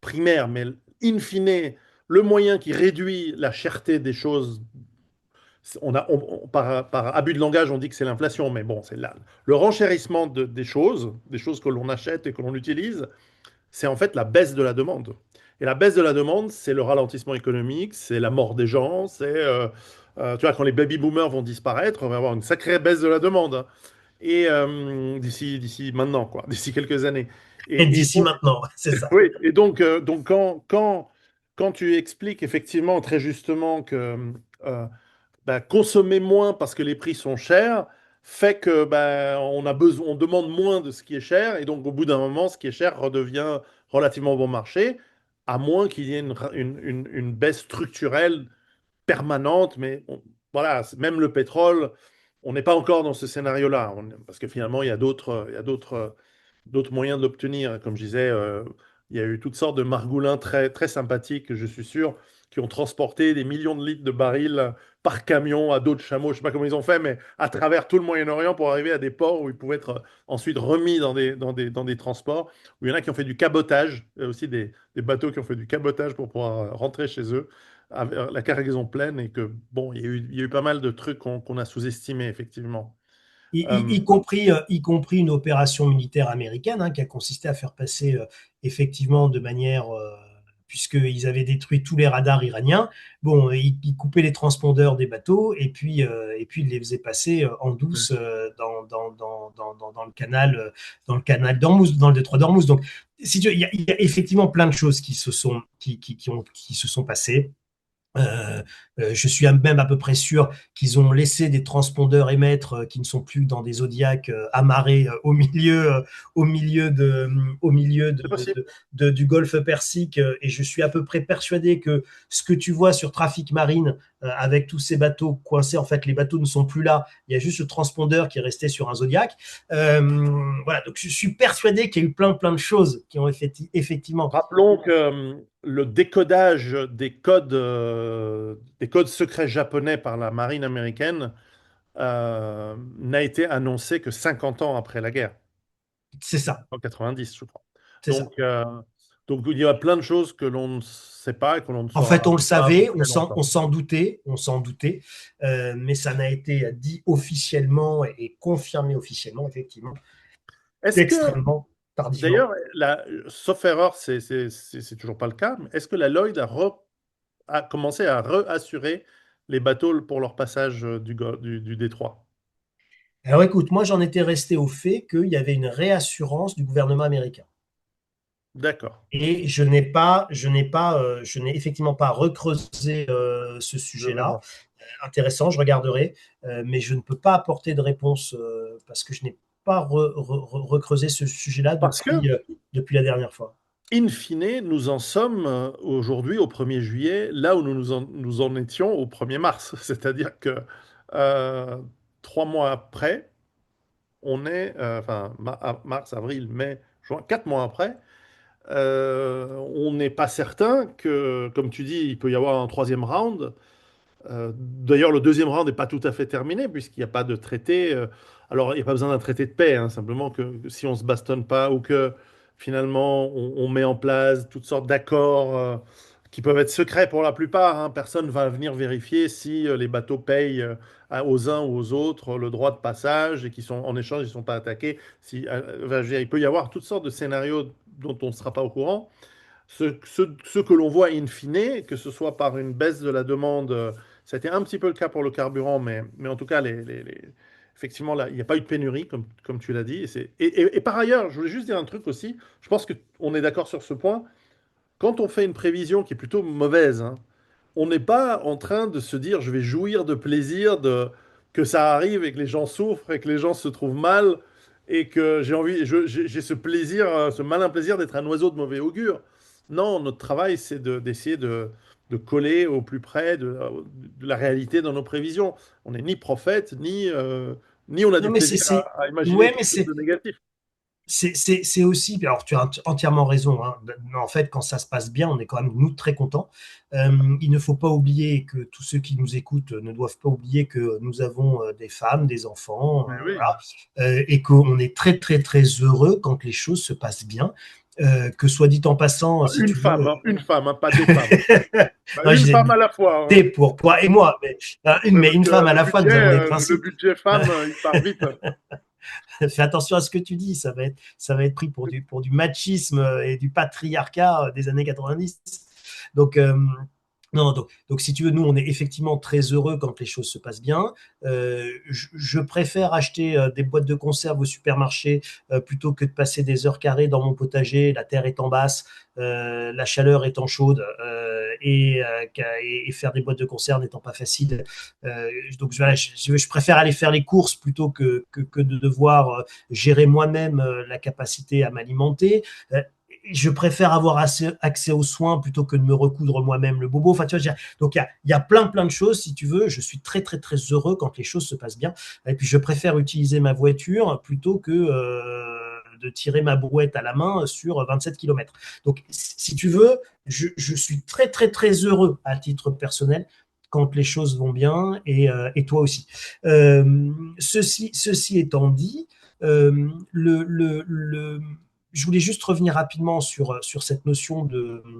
primaires, mais in fine, le moyen qui réduit la cherté des choses, par abus de langage, on dit que c'est l'inflation, mais bon, c'est là. Le renchérissement des choses que l'on achète et que l'on utilise, c'est en fait la baisse de la demande. Et la baisse de la demande, c'est le ralentissement économique, c'est la mort des gens, tu vois, quand les baby boomers vont disparaître, on va avoir une sacrée baisse de la demande, hein. Et d'ici maintenant, quoi, d'ici quelques années. Et Et d'ici donc, maintenant, c'est ça. oui, et donc quand tu expliques effectivement très justement que bah, consommer moins parce que les prix sont chers fait que bah, on demande moins de ce qui est cher et donc au bout d'un moment, ce qui est cher redevient relativement bon marché, à moins qu'il y ait une baisse structurelle permanente. Mais voilà, même le pétrole, on n'est pas encore dans ce scénario-là, parce que finalement, d'autres moyens de l'obtenir. Comme je disais, il y a eu toutes sortes de margoulins très, très sympathiques, je suis sûr, qui ont transporté des millions de litres de barils par camion à dos de chameau. Je ne sais pas comment ils ont fait, mais à travers tout le Moyen-Orient pour arriver à des ports où ils pouvaient être ensuite remis dans des transports. Où il y en a qui ont fait du cabotage. Il y a aussi des bateaux qui ont fait du cabotage pour pouvoir rentrer chez eux avec la cargaison pleine. Et que, bon, il y a eu pas mal de trucs qu'on a sous-estimés, effectivement. Euh, Y compris une opération militaire américaine hein, qui a consisté à faire passer effectivement de manière, puisqu'ils avaient détruit tous les radars iraniens, bon, ils coupaient les transpondeurs des bateaux et puis ils les faisaient passer en douce dans le canal d'Ormuz, dans le détroit d'Ormuz. Donc, si tu veux, il y a effectivement plein de choses qui se sont passées. Euh, je suis même à peu près sûr qu'ils ont laissé des transpondeurs émettre qui ne sont plus dans des zodiacs amarrés au milieu c'est possible. du golfe Persique. Et je suis à peu près persuadé que ce que tu vois sur Trafic Marine avec tous ces bateaux coincés, en fait, les bateaux ne sont plus là. Il y a juste le transpondeur qui est resté sur un zodiac. Voilà, donc je suis persuadé qu'il y a eu plein de choses qui ont effectivement. Rappelons que le décodage des codes secrets japonais par la marine américaine n'a été annoncé que 50 ans après la guerre, C'est ça, en 90, je crois. c'est ça. Donc, euh, donc, il y a plein de choses que l'on ne sait pas et que l'on ne En fait, saura on le pas pour savait, très longtemps. on s'en doutait, mais ça n'a été dit officiellement et confirmé officiellement, effectivement, Est-ce que, extrêmement tardivement. d'ailleurs, sauf erreur, c'est toujours pas le cas, mais est-ce que la Lloyd a commencé à réassurer les bateaux pour leur passage du détroit? Alors écoute, moi j'en étais resté au fait qu'il y avait une réassurance du gouvernement américain. D'accord. Et je n'ai effectivement pas recreusé ce Je vais sujet-là. voir. Intéressant, je regarderai, mais je ne peux pas apporter de réponse parce que je n'ai pas recreusé ce sujet-là Parce que, depuis la dernière fois. in fine, nous en sommes aujourd'hui au 1er juillet, là où nous en étions au 1er mars. C'est-à-dire que euh, 3 mois après, on est, enfin, mars, avril, mai, juin, 4 mois après, on n'est pas certain que, comme tu dis, il peut y avoir un troisième round. D'ailleurs, le deuxième round n'est pas tout à fait terminé puisqu'il n'y a pas de traité. Alors, il n'y a pas besoin d'un traité de paix, hein, simplement que si on ne se bastonne pas ou que finalement on met en place toutes sortes d'accords qui peuvent être secrets pour la plupart, hein. Personne ne va venir vérifier si les bateaux payent aux uns ou aux autres le droit de passage et qui sont en échange, ils ne sont pas attaqués. Si, enfin, je veux dire, il peut y avoir toutes sortes de scénarios dont on ne sera pas au courant. Ce que l'on voit in fine, que ce soit par une baisse de la demande, ça a été un petit peu le cas pour le carburant, mais en tout cas, effectivement, là, il n'y a pas eu de pénurie, comme tu l'as dit. Et par ailleurs, je voulais juste dire un truc aussi, je pense qu'on est d'accord sur ce point, quand on fait une prévision qui est plutôt mauvaise, hein, on n'est pas en train de se dire je vais jouir de plaisir de que ça arrive et que les gens souffrent et que les gens se trouvent mal et que j'ai envie j'ai ce plaisir ce malin plaisir d'être un oiseau de mauvais augure. Non, notre travail c'est d'essayer de coller au plus près de la réalité dans nos prévisions. On n'est ni prophète ni on a Non, du mais plaisir à imaginer ouais, mais quelque chose de négatif. c'est aussi, alors tu as entièrement raison, hein. En fait, quand ça se passe bien, on est quand même, nous, très contents. Il ne faut pas oublier que tous ceux qui nous écoutent ne doivent pas oublier que nous avons des femmes, des enfants, Mais oui, voilà, et qu'on est très, très, très heureux quand les choses se passent bien. Que soit dit en passant, si tu veux. une femme, hein, pas des femmes. Bah, Non, je une disais femme à la fois, des hein. pour toi et moi, mais Parce une que femme à la fois, nous avons des le principes. budget femme, il part vite. Fais attention à ce que tu dis, ça va être pris pour du machisme et du patriarcat des années 90. Donc, non, donc, si tu veux, nous, on est effectivement très heureux quand les choses se passent bien. Je préfère acheter des boîtes de conserve au supermarché plutôt que de passer des heures carrées dans mon potager. La terre étant basse, la chaleur étant chaude et faire des boîtes de conserve n'étant pas facile. Donc, voilà, je préfère aller faire les courses plutôt que de devoir gérer moi-même la capacité à m'alimenter. Je préfère avoir accès aux soins plutôt que de me recoudre moi-même le bobo. Enfin, tu vois, donc il y a plein de choses, si tu veux. Je suis très, très, très heureux quand les choses se passent bien. Et puis, je préfère utiliser ma voiture plutôt que de tirer ma brouette à la main sur 27 km. Donc, si tu veux, je suis très, très, très heureux à titre personnel quand les choses vont bien et toi aussi. Ceci étant dit, je voulais juste revenir rapidement sur cette notion de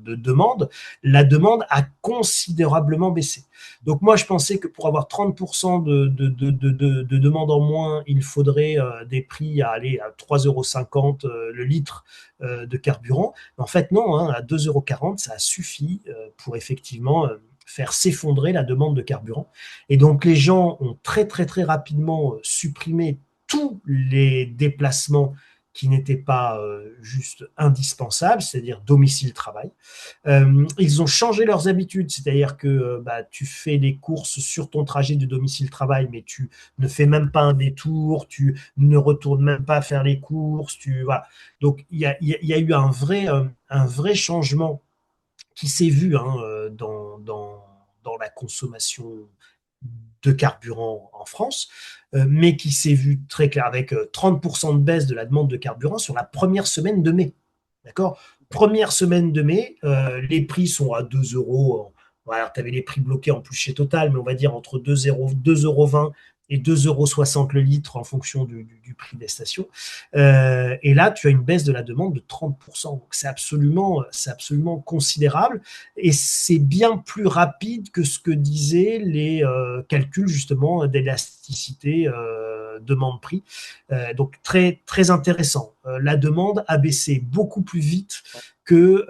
demande. La demande a considérablement baissé. Donc moi, je pensais que pour avoir 30% de demande en moins, il faudrait des prix à aller à 3,50 € le litre de carburant. En fait, non, hein, à 2,40 € ça a suffi pour effectivement faire s'effondrer la demande de carburant. Et donc les gens ont très très très rapidement supprimé tous les déplacements qui n'étaient pas juste indispensables, c'est-à-dire domicile-travail. Ils ont changé leurs habitudes, c'est-à-dire que bah, tu fais les courses sur ton trajet de domicile-travail, mais tu ne fais même pas un détour, tu ne retournes même pas faire les courses. Voilà. Donc il y a eu un vrai changement qui s'est vu hein, dans la consommation de carburant en France, mais qui s'est vu très clair avec 30% de baisse de la demande de carburant sur la première semaine de mai. D'accord? Première semaine de mai, les prix sont à 2 euros. Voilà, tu avais les prix bloqués en plus chez Total, mais on va dire entre 2,20 € et 2,60 € le litre en fonction du prix des stations. Et là, tu as une baisse de la demande de 30%. Donc, c'est absolument considérable. Et c'est bien plus rapide que ce que disaient les calculs justement d'élasticité demande-prix. Donc très, très intéressant. La demande a baissé beaucoup plus vite que,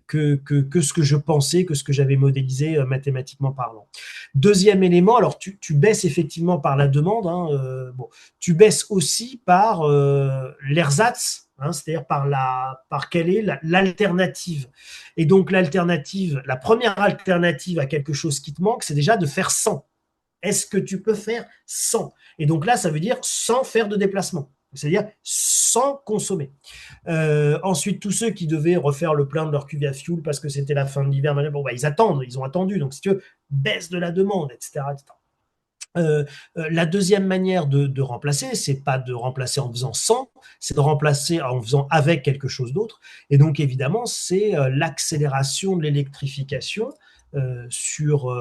que ce que je pensais, que ce que j'avais modélisé mathématiquement parlant. Deuxième élément, alors tu baisses effectivement par la demande, hein, bon, tu baisses aussi par l'ersatz, hein, c'est-à-dire par quelle est l'alternative. Et donc l'alternative, la première alternative à quelque chose qui te manque, c'est déjà de faire 100. Est-ce que tu peux faire 100? Et donc là, ça veut dire sans faire de déplacement, c'est-à-dire sans consommer. Ensuite, tous ceux qui devaient refaire le plein de leur cuve à fuel parce que c'était la fin de l'hiver, bon, bah, ils ont attendu. Donc, si tu veux, baisse de la demande, etc. etc. La deuxième manière de remplacer, c'est pas de remplacer en faisant sans, c'est de remplacer en faisant avec quelque chose d'autre. Et donc, évidemment, c'est l'accélération de l'électrification sur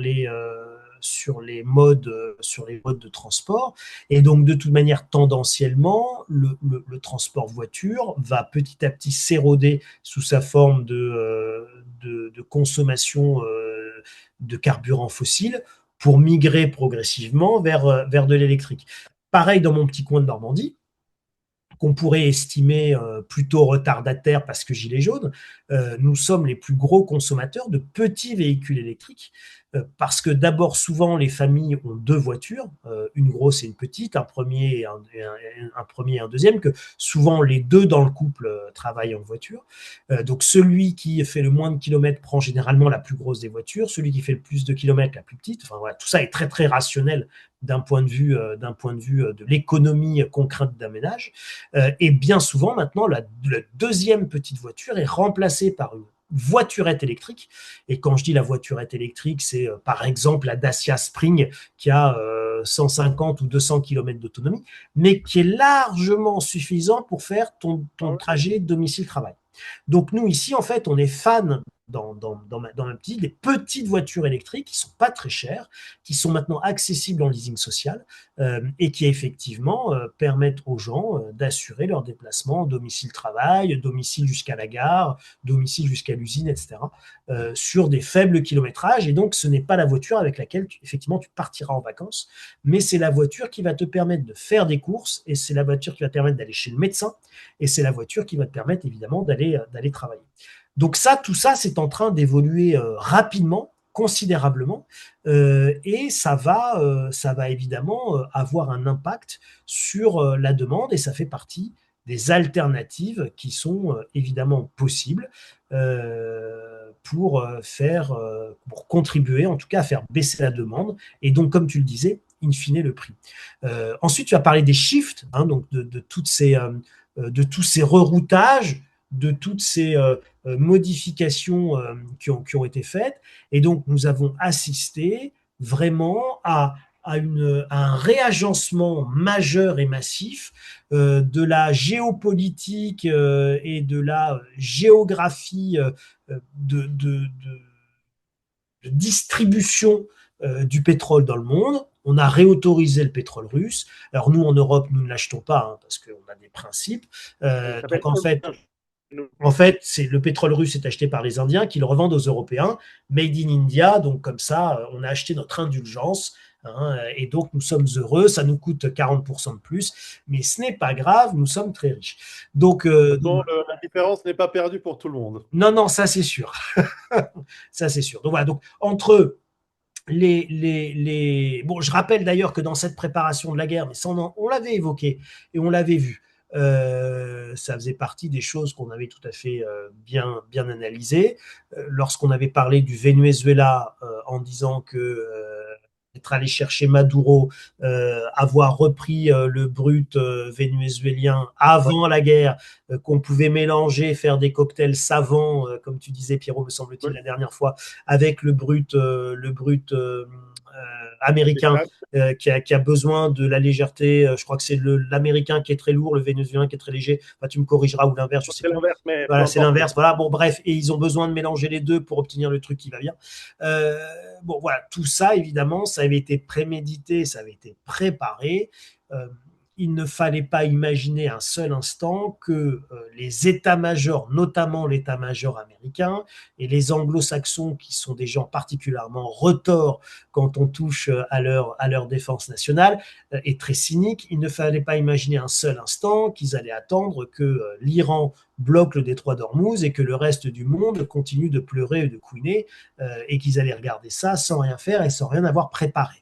les modes de transport. Et donc, de toute manière, tendanciellement, le transport voiture va petit à petit s'éroder sous sa forme de consommation de carburant fossile pour migrer progressivement vers de l'électrique. Pareil dans mon petit coin de Normandie, qu'on pourrait estimer plutôt retardataire parce que gilet jaune, nous sommes les plus gros consommateurs de petits véhicules électriques parce que d'abord, souvent, les familles ont deux voitures, une grosse et une petite, un premier et un deuxième, que souvent les deux dans le couple travaillent en voiture. Donc celui qui fait le moins de kilomètres prend généralement la plus grosse des voitures, celui qui fait le plus de kilomètres la plus petite. Enfin voilà, tout ça est très très rationnel d'un point de vue de l'économie contrainte d'un ménage. Et bien souvent, maintenant, la deuxième petite voiture est remplacée par une voiturette électrique. Et quand je dis la voiturette électrique, c'est par exemple la Dacia Spring qui a 150 ou 200 km d'autonomie, mais qui est largement suffisant pour faire ton trajet domicile-travail. Donc nous, ici, en fait, on est fan dans ma petite, des petites voitures électriques qui ne sont pas très chères, qui sont maintenant accessibles en leasing social et qui effectivement permettent aux gens d'assurer leur déplacement domicile-travail, domicile jusqu'à la gare, domicile jusqu'à l'usine, etc., sur des faibles kilométrages. Et donc, ce n'est pas la voiture avec laquelle effectivement tu partiras en vacances, mais c'est la voiture qui va te permettre de faire des courses et c'est la voiture qui va te permettre d'aller chez le médecin et c'est la voiture qui va te permettre évidemment d'aller travailler. Donc ça, tout ça, c'est en train d'évoluer rapidement, considérablement, et ça va évidemment avoir un impact sur la demande, et ça fait partie des alternatives qui sont évidemment possibles pour contribuer, en tout cas, à faire baisser la demande, et donc, comme tu le disais, in fine, le prix. Ensuite, tu as parlé des shifts, hein, donc de tous ces reroutages, de toutes ces modifications qui ont été faites. Et donc, nous avons assisté vraiment à un réagencement majeur et massif de la géopolitique et de la géographie de distribution du pétrole dans le monde. On a réautorisé le pétrole russe. Alors nous, en Europe, nous ne l'achetons pas hein, parce qu'on a des principes. Donc en fait, c'est le pétrole russe est acheté par les Indiens qui le revendent aux Européens, made in India. Donc comme ça, on a acheté notre indulgence. Hein, et donc nous sommes heureux, ça nous coûte 40% de plus, mais ce n'est pas grave, nous sommes très riches. Donc La différence n'est pas perdue pour tout le monde. non, non, ça c'est sûr. Ça c'est sûr. Donc voilà, donc entre Bon, je rappelle d'ailleurs que dans cette préparation de la guerre, mais ça, on l'avait évoqué et on l'avait vu, ça faisait partie des choses qu'on avait tout à fait bien analysées. Lorsqu'on avait parlé du Venezuela en disant que être allé chercher Maduro, avoir repris le brut vénézuélien avant la guerre, qu'on pouvait mélanger, faire des cocktails savants, comme tu disais Pierrot, me semble-t-il, Oui. la dernière fois, avec le brut américain Exact. qui a besoin de la légèreté. Je crois que c'est l'américain qui est très lourd, le vénézuélien qui est très léger. Enfin, tu me corrigeras ou l'inverse, je sais C'est plus. l'inverse, mais peu Voilà, c'est importe. l'inverse. Voilà, bon, bref, et ils ont besoin de mélanger les deux pour obtenir le truc qui va bien. Euh, bon, voilà, tout ça, évidemment, ça avait été prémédité, ça avait été préparé. Euh, il ne fallait pas imaginer un seul instant que les états-majors, notamment l'état-major américain et les anglo-saxons, qui sont des gens particulièrement retors quand on touche à leur défense nationale, est très cynique. Il ne fallait pas imaginer un seul instant qu'ils allaient attendre que l'Iran bloque le détroit d'Ormuz et que le reste du monde continue de pleurer et de couiner et qu'ils allaient regarder ça sans rien faire et sans rien avoir préparé.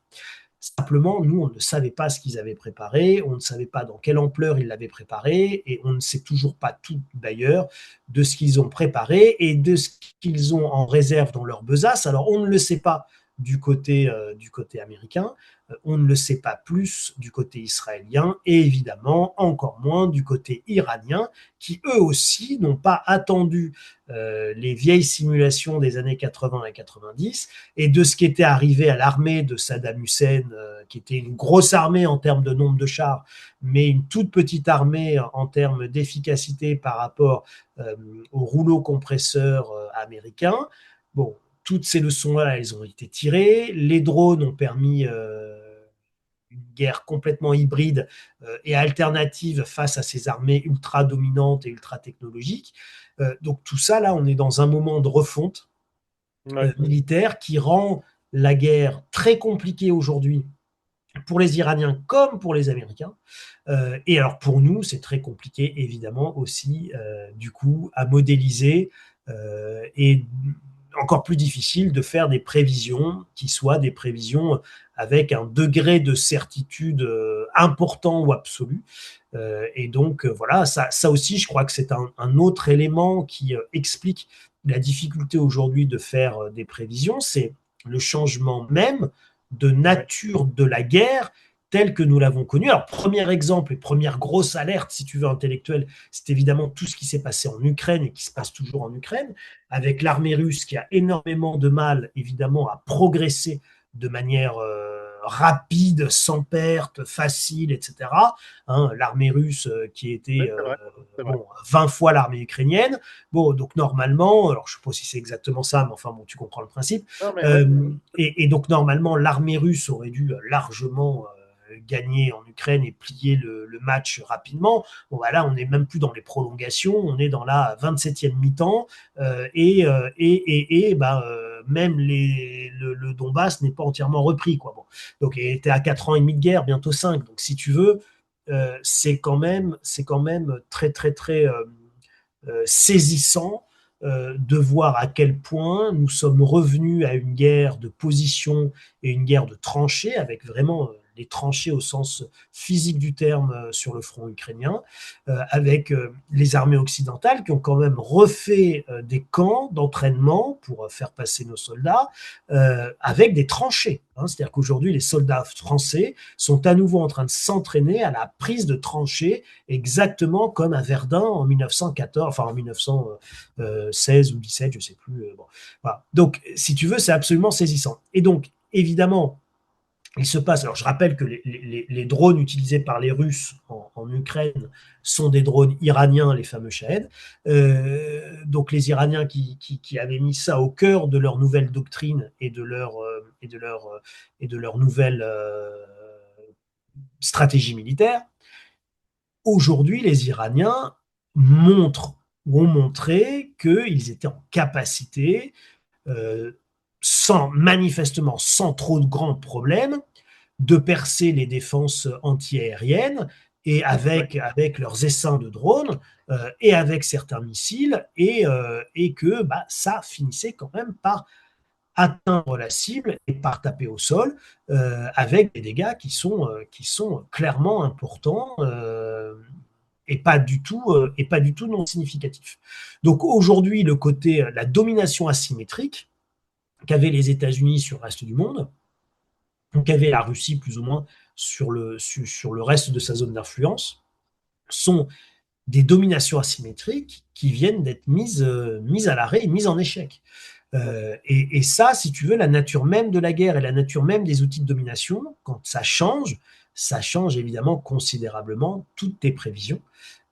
Simplement, nous, on ne savait pas ce qu'ils avaient préparé, on ne savait pas dans quelle ampleur ils l'avaient préparé, et on ne sait toujours pas tout, d'ailleurs, de ce qu'ils ont préparé et de ce qu'ils ont en réserve dans leur besace. Alors, on ne le sait pas du côté américain, on ne le sait pas plus du côté israélien, et évidemment, encore moins du côté iranien, qui eux aussi n'ont pas attendu les vieilles simulations des années 80 et 90 et de ce qui était arrivé à l'armée de Saddam Hussein, qui était une grosse armée en termes de nombre de chars, mais une toute petite armée en termes d'efficacité par rapport au rouleau compresseur américain. Bon, toutes ces leçons-là, elles ont été tirées. Les drones ont permis une guerre complètement hybride et alternative face à ces armées ultra dominantes et ultra technologiques. Donc tout ça, là, on est dans un moment de refonte Ouais. militaire qui rend la guerre très compliquée aujourd'hui pour les Iraniens comme pour les Américains. Et alors pour nous, c'est très compliqué évidemment aussi du coup à modéliser et encore plus difficile de faire des prévisions qui soient des prévisions avec un degré de certitude important ou absolu. Et donc voilà, ça aussi, je crois que c'est un autre élément qui explique la difficulté aujourd'hui de faire des prévisions, c'est le changement même de Ouais. nature de la guerre telle que nous l'avons connue. Alors, premier exemple et première grosse alerte, si tu veux, intellectuelle, c'est évidemment tout ce qui s'est passé en Ukraine et qui se passe toujours en Ukraine, avec l'armée russe qui a énormément de mal, évidemment, à progresser de manière rapide, sans perte, facile, etc. Hein, l'armée russe qui Oui, était c'est vrai. C'est vrai. bon, 20 fois l'armée ukrainienne. Bon, donc normalement, alors je ne sais pas si c'est exactement ça, mais enfin bon, tu comprends le principe. Non, mais ouais. Et donc normalement, l'armée russe aurait dû largement gagner en Ukraine et plier le match rapidement. Bon, bah là, on n'est même plus dans les prolongations, on est dans la 27e mi-temps bah, même le Donbass n'est pas entièrement repris. Quoi. Bon. Donc, il était à 4 ans et demi de guerre, bientôt 5. Donc, si tu veux, c'est quand même très, très, très saisissant de voir à quel point nous sommes revenus à une guerre de position et une guerre de tranchées, avec vraiment les tranchées au sens physique du terme sur le front ukrainien, avec les armées occidentales qui ont quand même refait des camps d'entraînement pour faire passer nos soldats, avec des tranchées. Hein. C'est-à-dire qu'aujourd'hui, les soldats français sont à nouveau en train de s'entraîner à la prise de tranchées, exactement comme à Verdun en 1914, enfin en 1916 ou 17, je ne sais plus. Bon. Voilà. Donc, si tu veux, c'est absolument saisissant. Et donc, évidemment, il se passe, alors je rappelle que les drones utilisés par les Russes en Ukraine sont des drones iraniens, les fameux Shahed. Donc les Iraniens qui avaient mis ça au cœur de leur nouvelle doctrine et de leur nouvelle stratégie militaire. Aujourd'hui, les Iraniens montrent ou ont montré qu'ils étaient en capacité, euh, manifestement sans trop de grands problèmes, de percer les défenses antiaériennes et Ouais. avec leurs essaims de drones et avec certains missiles et que bah, ça finissait quand même par atteindre la cible et par taper au sol avec des dégâts qui sont clairement importants et pas du tout non significatifs. Donc aujourd'hui, le côté, la domination asymétrique qu'avaient les États-Unis sur le reste du monde, qu'avait la Russie plus ou moins sur le reste de sa zone d'influence, sont des dominations asymétriques qui viennent d'être mises à l'arrêt et mises en échec. Et ça, si tu veux, la nature même de la guerre et la nature même des outils de domination, quand ça change évidemment considérablement toutes tes prévisions.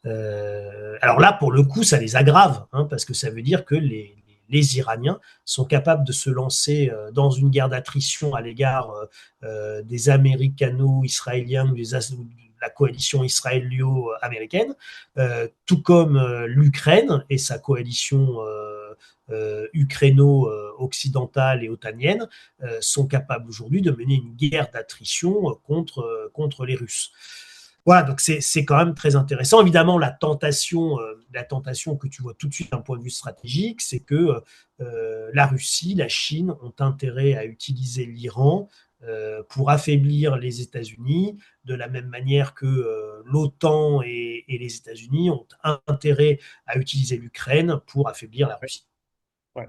Alors là, pour le coup, ça les aggrave, hein, parce que ça veut dire que les Iraniens sont capables de se lancer dans une guerre d'attrition à l'égard des Américano-Israéliens ou de la coalition israélo-américaine, tout comme l'Ukraine et sa coalition ukraino-occidentale et otanienne sont capables aujourd'hui de mener une guerre d'attrition contre les Russes. Voilà, donc c'est quand même très intéressant. Évidemment, la tentation que tu vois tout de suite d'un point de vue stratégique, c'est que la Russie, la Chine ont intérêt à utiliser l'Iran pour affaiblir les États-Unis, de la même manière que l'OTAN et les États-Unis ont intérêt à utiliser l'Ukraine pour affaiblir la Ouais. Russie. Ouais.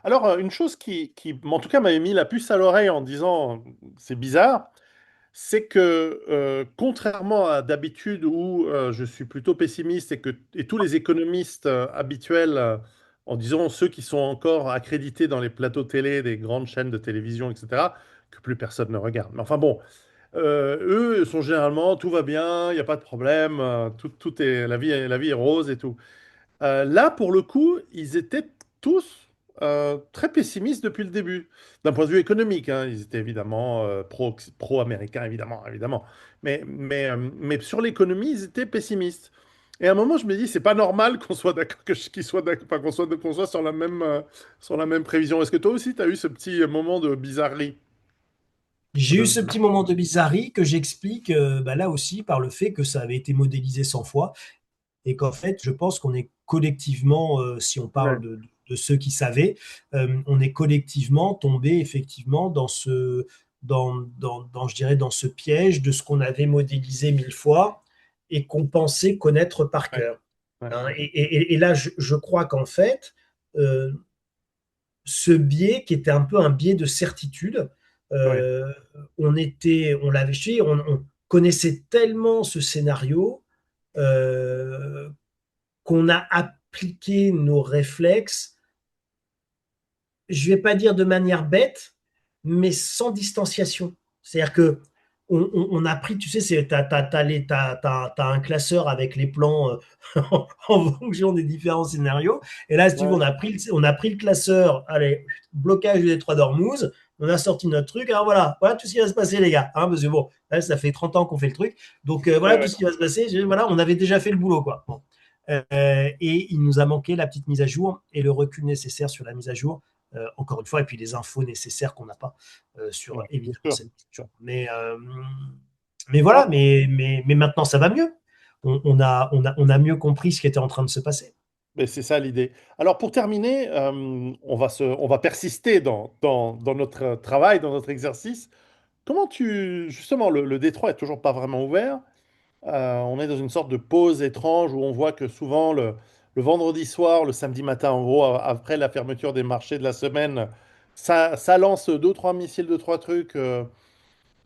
Alors, une chose qui, en tout cas, m'avait mis la puce à l'oreille en disant, c'est bizarre, c'est que contrairement à d'habitude où je suis plutôt pessimiste et tous les économistes habituels, en disant ceux qui sont encore accrédités dans les plateaux télé des grandes chaînes de télévision, etc., que plus personne ne regarde. Mais enfin bon, eux sont généralement tout va bien, il n'y a pas de problème, tout est la vie est rose et tout. Là, pour le coup, ils étaient tous très pessimistes depuis le début, d'un point de vue économique, hein. Ils étaient évidemment pro-américains, évidemment, évidemment. Mais sur l'économie, ils étaient pessimistes. Et à un moment, je me dis, c'est pas normal qu'on soit d'accord, qu'ils soient d'accord, enfin, qu'on soit sur la même prévision. Est-ce que toi aussi, tu as eu ce petit moment de bizarrerie? J'ai eu De... ce petit moment de bizarrerie que j'explique bah, là aussi par le fait que ça avait été modélisé 100 fois et qu'en fait, je pense qu'on est collectivement, si on Ouais, parle de ceux qui savaient, on est collectivement tombé effectivement je dirais, dans ce piège de ce qu'on avait modélisé 1000 fois et qu'on pensait connaître par ouais, cœur. ouais, Hein. ouais, Et là, je crois qu'en fait, euh, ce biais qui était un peu un biais de certitude, ouais, euh, on l'avait fait, on connaissait tellement ce scénario euh, qu'on a appliqué nos réflexes, je ne vais pas dire de manière bête, mais sans distanciation. C'est-à-dire que on a pris, tu sais, t'as un classeur avec les plans en fonction des différents scénarios. Et là, si tu veux, ouais, on a pris le classeur, allez, blocage du détroit d'Ormuz, on a sorti notre truc. Alors voilà tout ce qui va se passer, les gars. Hein, parce que bon, là, ça fait 30 ans qu'on fait le truc. Donc ouais, voilà tout ouais. ce qui va se passer. Voilà, on avait déjà fait le boulot, quoi. Bon. Et il nous a manqué la petite mise à jour et le recul nécessaire sur la mise à jour, encore une fois, et puis les infos nécessaires qu'on n'a pas sur Ouais, bien évidemment sûr. cette mise à jour. Mais voilà, mais maintenant ça va mieux. On a mieux compris ce qui était en train de se passer. Mais c'est ça l'idée. Alors pour terminer, on va persister dans notre travail, dans notre exercice. Justement, le Détroit est toujours pas vraiment ouvert. On est dans une sorte de pause étrange où on voit que souvent le vendredi soir, le samedi matin, en gros, après la fermeture des marchés de la semaine, ça lance deux, trois missiles, deux, trois trucs.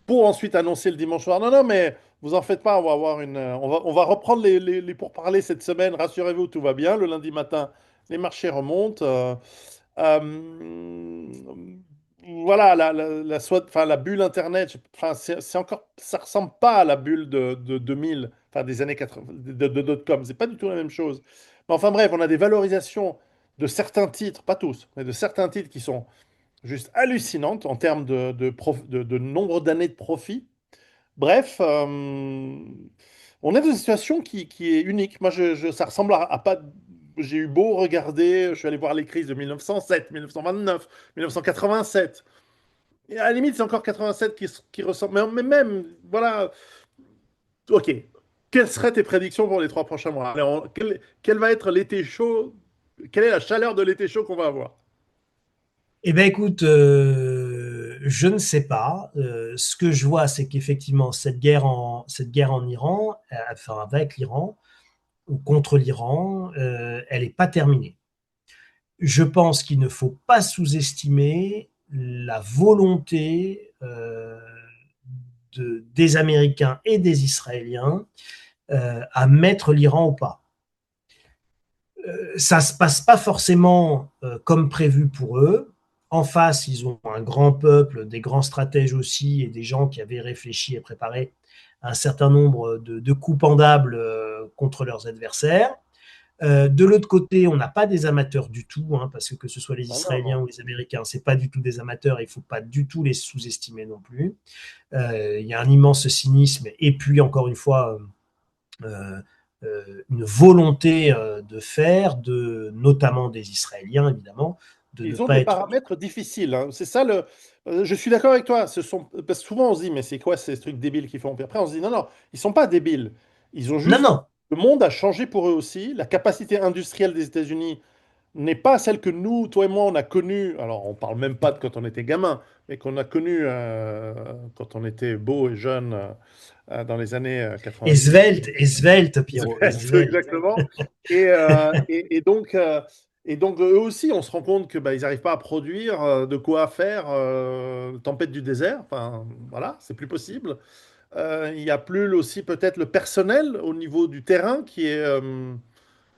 Pour ensuite annoncer le dimanche soir. Non, non, mais vous en faites pas, on va avoir on va reprendre les pourparlers cette semaine. Rassurez-vous, tout va bien. Le lundi matin, les marchés remontent. Euh, voilà, enfin, la bulle Internet, enfin, c'est encore, ça ressemble pas à la bulle de 2000, enfin des années 80, de dot-com. C'est pas du tout la même chose. Mais enfin bref, on a des valorisations de certains titres, pas tous, mais de certains titres qui sont juste hallucinante en termes de nombre d'années de profit. Bref, on est dans une situation qui est unique. Moi, ça ressemble à pas. J'ai eu beau regarder, je suis allé voir les crises de 1907, 1929, 1987. Et à la limite, c'est encore 87 qui ressemble. Mais même, voilà. Ok. Quelles seraient tes prédictions pour les 3 prochains mois? Alors, quel va être l'été chaud? Quelle est la chaleur de l'été chaud qu'on va avoir? Eh bien, écoute, je ne sais pas. Ce que je vois, c'est qu'effectivement, cette guerre en Iran, enfin avec l'Iran ou contre l'Iran, elle n'est pas terminée. Je pense qu'il ne faut pas sous-estimer la volonté des Américains et des Israéliens à mettre l'Iran au pas. Ça ne se passe pas forcément comme prévu pour eux. En face, ils ont un grand peuple, des grands stratèges aussi, et des gens qui avaient réfléchi et préparé un certain nombre de coups pendables contre leurs adversaires. De l'autre côté, on n'a pas des amateurs du tout, hein, parce que ce soit les Ah non, Israéliens non. ou les Américains, c'est pas du tout des amateurs, il ne faut pas du tout les sous-estimer non plus. Il y a un immense cynisme, et puis encore une fois, euh, une volonté de faire, notamment des Israéliens, évidemment, de ne Ils ont pas des être. paramètres difficiles, hein. C'est ça le. Je suis d'accord avec toi. Parce que souvent on se dit, mais c'est quoi ces trucs débiles qu'ils font? Puis après on se dit, non, non, ils sont pas débiles. Ils ont Non, juste. non, Le monde a changé pour eux aussi. La capacité industrielle des États-Unis n'est pas celle que nous, toi et moi, on a connue. Alors on parle même pas de quand on était gamin, mais qu'on a connue quand on était beau et jeune dans les années 90. esvelte, Pierrot, Exact, esvelte. exactement. Et, et donc, eux aussi, on se rend compte que bah, ils n'arrivent pas à produire de quoi faire tempête du désert. Enfin, voilà, c'est plus possible. Il y a plus aussi peut-être le personnel au niveau du terrain qui est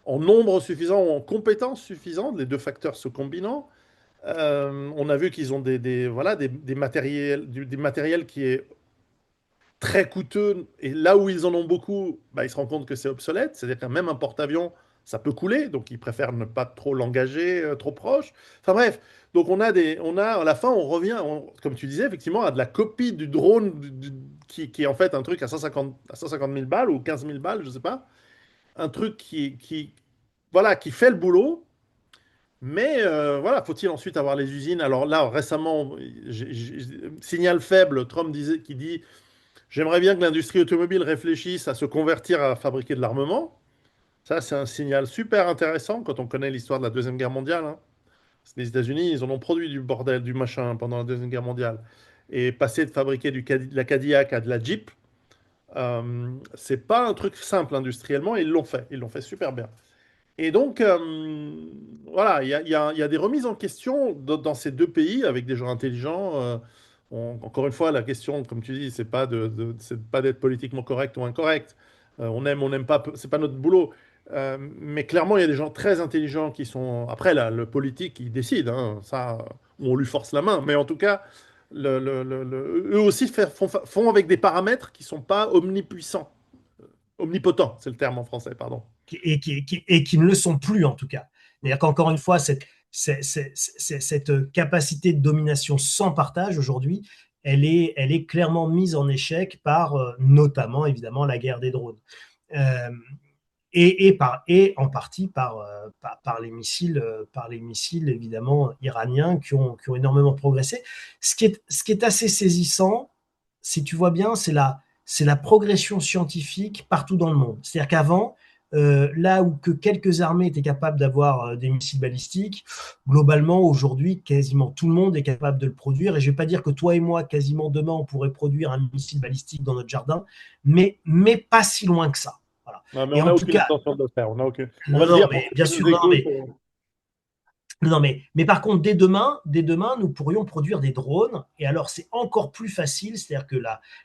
en nombre suffisant ou en compétences suffisantes, les deux facteurs se combinant. On a vu qu'ils ont voilà, des matériels qui est très coûteux, et là où ils en ont beaucoup, bah, ils se rendent compte que c'est obsolète, c'est-à-dire qu'un même un porte-avions, ça peut couler, donc ils préfèrent ne pas trop l'engager trop proche. Enfin bref, donc à la fin, on revient, comme tu disais, effectivement, à de la copie du drone qui est en fait un truc à 150 000 balles ou 15 000 balles, je sais pas, un truc voilà, qui fait le boulot. Mais voilà, faut-il ensuite avoir les usines? Alors là, récemment, signal faible, Trump qui dit j'aimerais bien que l'industrie automobile réfléchisse à se convertir à fabriquer de l'armement. Ça, c'est un signal super intéressant quand on connaît l'histoire de la Deuxième Guerre mondiale, hein. Les États-Unis, ils en ont produit du bordel, du machin pendant la Deuxième Guerre mondiale. Et passer de fabriquer de la Cadillac à de la Jeep, c'est pas un truc simple industriellement, et ils l'ont fait super bien. Et donc, voilà, il y a des remises en question dans ces deux pays avec des gens intelligents. Encore une fois, la question, comme tu dis, c'est pas d'être politiquement correct ou incorrect. On n'aime pas, c'est pas notre boulot. Mais clairement, il y a des gens très intelligents qui sont. Après, là, le politique, il décide, hein, ça, on lui force la main. Mais en tout cas, eux aussi font avec des paramètres qui sont pas omnipuissants. Omnipotents, c'est le terme en français, pardon. Et qui ne le sont plus en tout cas. C'est-à-dire qu'encore une fois, cette capacité de domination sans partage aujourd'hui, elle est clairement mise en échec par notamment évidemment la guerre des drones. Euh, et en partie par les missiles évidemment iraniens qui ont énormément progressé. Ce qui est assez saisissant, si tu vois bien, c'est la progression scientifique partout dans le monde. C'est-à-dire qu'avant, là où que quelques armées étaient capables d'avoir des missiles balistiques, globalement, aujourd'hui, quasiment tout le monde est capable de le produire. Et je ne vais pas dire que toi et moi, quasiment demain, on pourrait produire un missile balistique dans notre jardin, mais pas si loin que ça. Voilà. Non, mais Et on en n'a tout aucune cas, intention de le faire. On va non, le dire non, pour mais ceux bien qui nous sûr, non, écoutent. mais par contre, dès demain, nous pourrions produire des drones. Et alors, c'est encore plus facile, c'est-à-dire que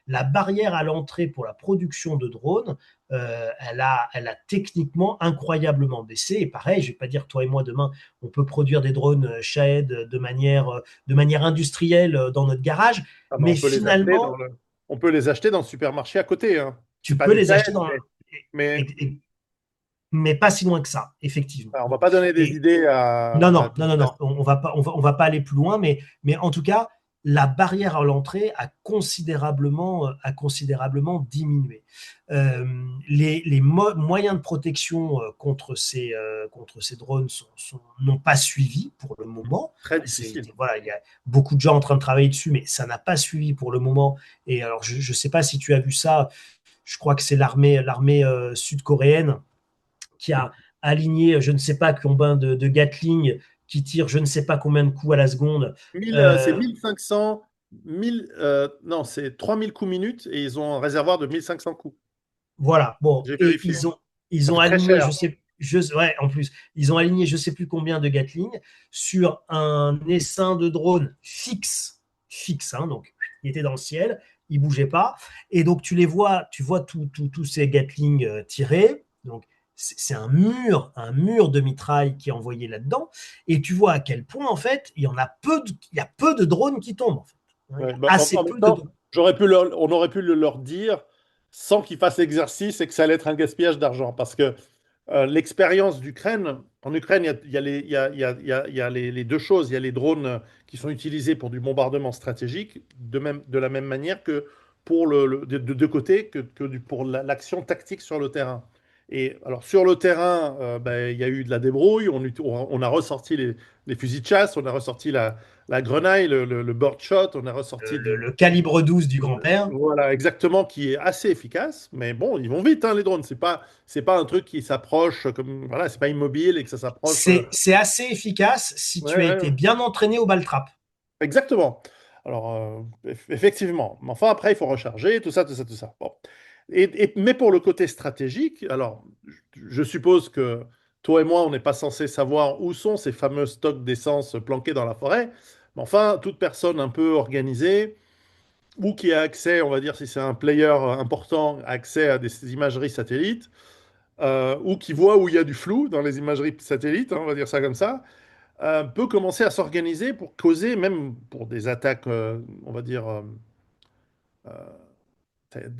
la barrière à l'entrée pour la production de drones, elle a techniquement incroyablement baissé. Et pareil, je ne vais pas dire toi et moi demain, on peut produire des drones Shahed de manière industrielle dans notre garage, Ah ben, mais finalement, on peut les acheter dans le supermarché à côté, hein. C'est tu pas peux des les acheter Sahel, dans, mais mais pas si loin que ça, effectivement. enfin, on va Bon. pas donner des Et, idées Non, à non, non, non, non, on va pas aller plus loin, mais en tout cas, la barrière à l'entrée a considérablement diminué. Euh, moyens de protection contre ces drones n'ont pas suivi pour le moment. très difficiles. Voilà, il y a beaucoup de gens en train de travailler dessus, mais ça n'a pas suivi pour le moment. Et alors, je ne sais pas si tu as vu ça, je crois que c'est l'armée sud-coréenne qui a aligné je ne sais pas combien de Gatling qui tire je ne sais pas combien de coups à la seconde. C'est Euh, 1500, 1000, non, c'est 3000 coups minutes et ils ont un réservoir de 1500 coups. voilà, bon, J'ai et vérifié. ils Ça ont fait très aligné, cher. ouais, en plus, ils ont aligné je sais plus combien de Gatling sur un essaim de drone fixe, hein, donc il était dans le ciel, il bougeait pas, et donc tu vois tous ces Gatling tirés, donc c'est un mur de mitraille qui est envoyé là-dedans, et tu vois à quel point, en fait, il y a peu de drones qui tombent, en fait. Il y Ouais, a bah, assez en même peu de temps, drones. on aurait pu le leur dire sans qu'ils fassent l'exercice et que ça allait être un gaspillage d'argent. Parce que l'expérience d'Ukraine, en Ukraine, il y a les deux choses. Il y a les drones qui sont utilisés pour du bombardement stratégique, de la même manière que pour de deux côtés, pour l'action tactique sur le terrain. Et alors, sur le terrain, ben, il y a eu de la débrouille. On a ressorti les fusils de chasse, on a ressorti la grenaille, le birdshot, on a ressorti Le calibre 12 du grand-père. voilà, exactement, qui est assez efficace, mais bon, ils vont vite, hein, les drones. C'est pas un truc qui s'approche comme, voilà, c'est pas immobile et que ça s'approche. C'est assez efficace si Ouais, tu as ouais, été bien entraîné au ball trap. exactement. Alors, effectivement. Mais enfin, après, il faut recharger, tout ça, tout ça, tout ça. Bon. Mais pour le côté stratégique, alors, je suppose que toi et moi, on n'est pas censé savoir où sont ces fameux stocks d'essence planqués dans la forêt. Mais enfin, toute personne un peu organisée ou qui a accès, on va dire, si c'est un player important, accès à des imageries satellites, ou qui voit où il y a du flou dans les imageries satellites, hein, on va dire ça comme ça, peut commencer à s'organiser pour causer, même pour des attaques, on va dire,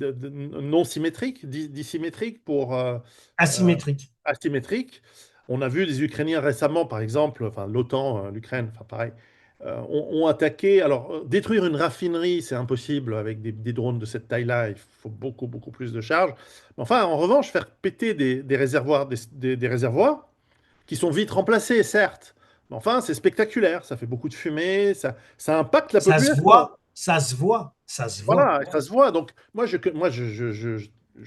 non symétriques, dissymétriques, euh, Asymétrique. asymétriques. On a vu des Ukrainiens récemment, par exemple, enfin l'OTAN, l'Ukraine, enfin pareil, ont attaqué. Alors, détruire une raffinerie, c'est impossible avec des drones de cette taille-là. Il faut beaucoup, beaucoup plus de charge. Mais enfin, en revanche, faire péter des réservoirs, des réservoirs qui sont vite remplacés, certes. Mais enfin, c'est spectaculaire. Ça fait beaucoup de fumée. Ça impacte la Ça se population. voit, ça se voit, ça se voit. Voilà, et ça se voit. Donc, moi, je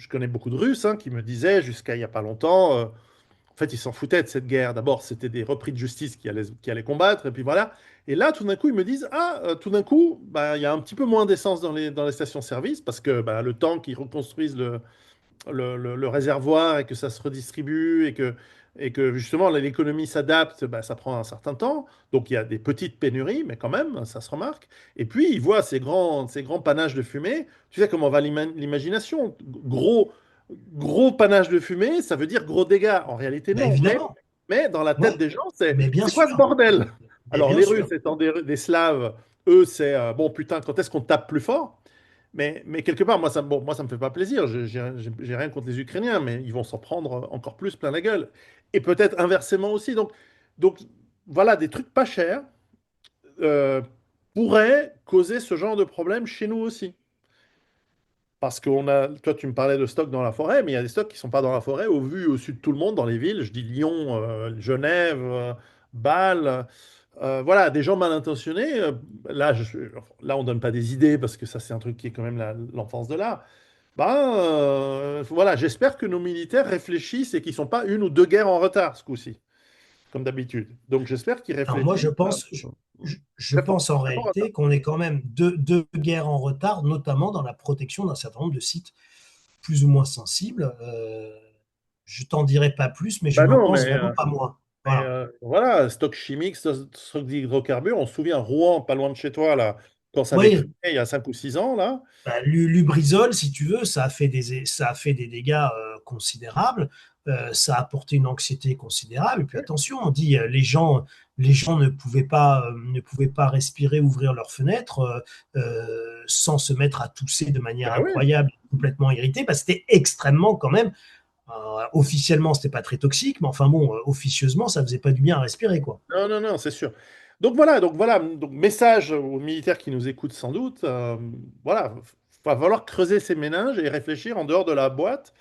connais beaucoup de Russes hein, qui me disaient jusqu'à il n'y a pas longtemps, en fait, ils s'en foutaient de cette guerre. D'abord, c'était des repris de justice qui allaient combattre, et puis voilà. Et là, tout d'un coup, ils me disent, ah, tout d'un coup, bah, il y a un petit peu moins d'essence dans les stations-service parce que bah, le temps qu'ils reconstruisent le réservoir et que ça se redistribue et que justement l'économie s'adapte, bah, ça prend un certain temps. Donc il y a des petites pénuries, mais quand même, ça se remarque. Et puis ils voient ces grands panaches de fumée. Tu sais comment va l'imagination? Gros panache de fumée, ça veut dire gros dégâts. En réalité, Ben non. Mais, évidemment, mais dans la tête ouais, des gens, c'est mais bien c'est quoi ce sûr, bordel? mais Alors bien les Russes sûr. étant des Slaves, eux, c'est bon, putain, quand est-ce qu'on tape plus fort? Mais quelque part, moi, ça me fait pas plaisir. J'ai rien contre les Ukrainiens, mais ils vont s'en prendre encore plus plein la gueule. Et peut-être inversement aussi. Donc voilà, des trucs pas chers euh, pourraient causer ce genre de problème chez nous aussi. Parce toi, tu me parlais de stocks dans la forêt, mais il y a des stocks qui sont pas dans la forêt, au vu et au su de tout le monde dans les villes. Je dis Lyon, Genève, Bâle. Voilà, des gens mal intentionnés. Là, on donne pas des idées parce que ça, c'est un truc qui est quand même l'enfance de l'art. Voilà, j'espère que nos militaires réfléchissent et qu'ils sont pas une ou deux guerres en retard ce coup-ci, comme d'habitude. Donc, j'espère qu'ils Alors moi, réfléchissent je très fort, pense en très fort à ça. réalité qu'on est quand même deux guerres en retard, notamment dans la protection d'un certain nombre de sites plus ou moins sensibles. Je t'en dirai pas plus, mais je Ben n'en non, pense vraiment pas moins. Voilà. voilà, stock chimique, stock d'hydrocarbures. On se souvient, Rouen, pas loin de chez toi, là, quand ça avait Oui, cramé il y a 5 ou 6 ans, là. bah, Lubrizol, si tu veux, ça a fait des dégâts considérables. Ça a apporté une anxiété considérable. Et puis attention, on dit les gens ne pouvaient pas respirer, ouvrir leurs fenêtres sans se mettre à tousser de manière Ben oui. incroyable, complètement irrité, parce que c'était extrêmement quand même. Officiellement, c'était pas très toxique, mais enfin bon, officieusement, ça faisait pas du bien à respirer, quoi. Non, non, non, c'est sûr. Donc message aux militaires qui nous écoutent sans doute, voilà, va falloir creuser ces méninges et réfléchir en dehors de la boîte,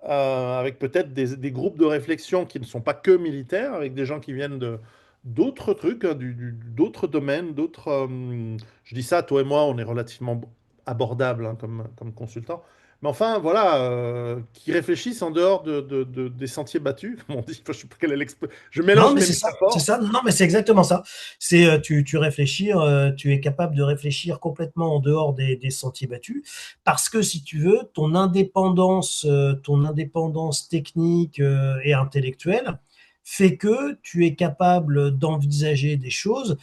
avec peut-être des groupes de réflexion qui ne sont pas que militaires, avec des gens qui viennent de d'autres trucs, hein, d'autres domaines, je dis ça, toi et moi, on est relativement abordables hein, comme consultants. Mais enfin, voilà, qui réfléchissent en dehors des sentiers battus, comme on dit. Enfin, je sais pas quelle est je Non, mélange mais mes c'est métaphores. ça. Non, mais c'est exactement ça. C'est tu réfléchis, tu es capable de réfléchir complètement en dehors des sentiers battus, parce que si tu veux, ton indépendance technique et intellectuelle fait que tu es capable d'envisager des choses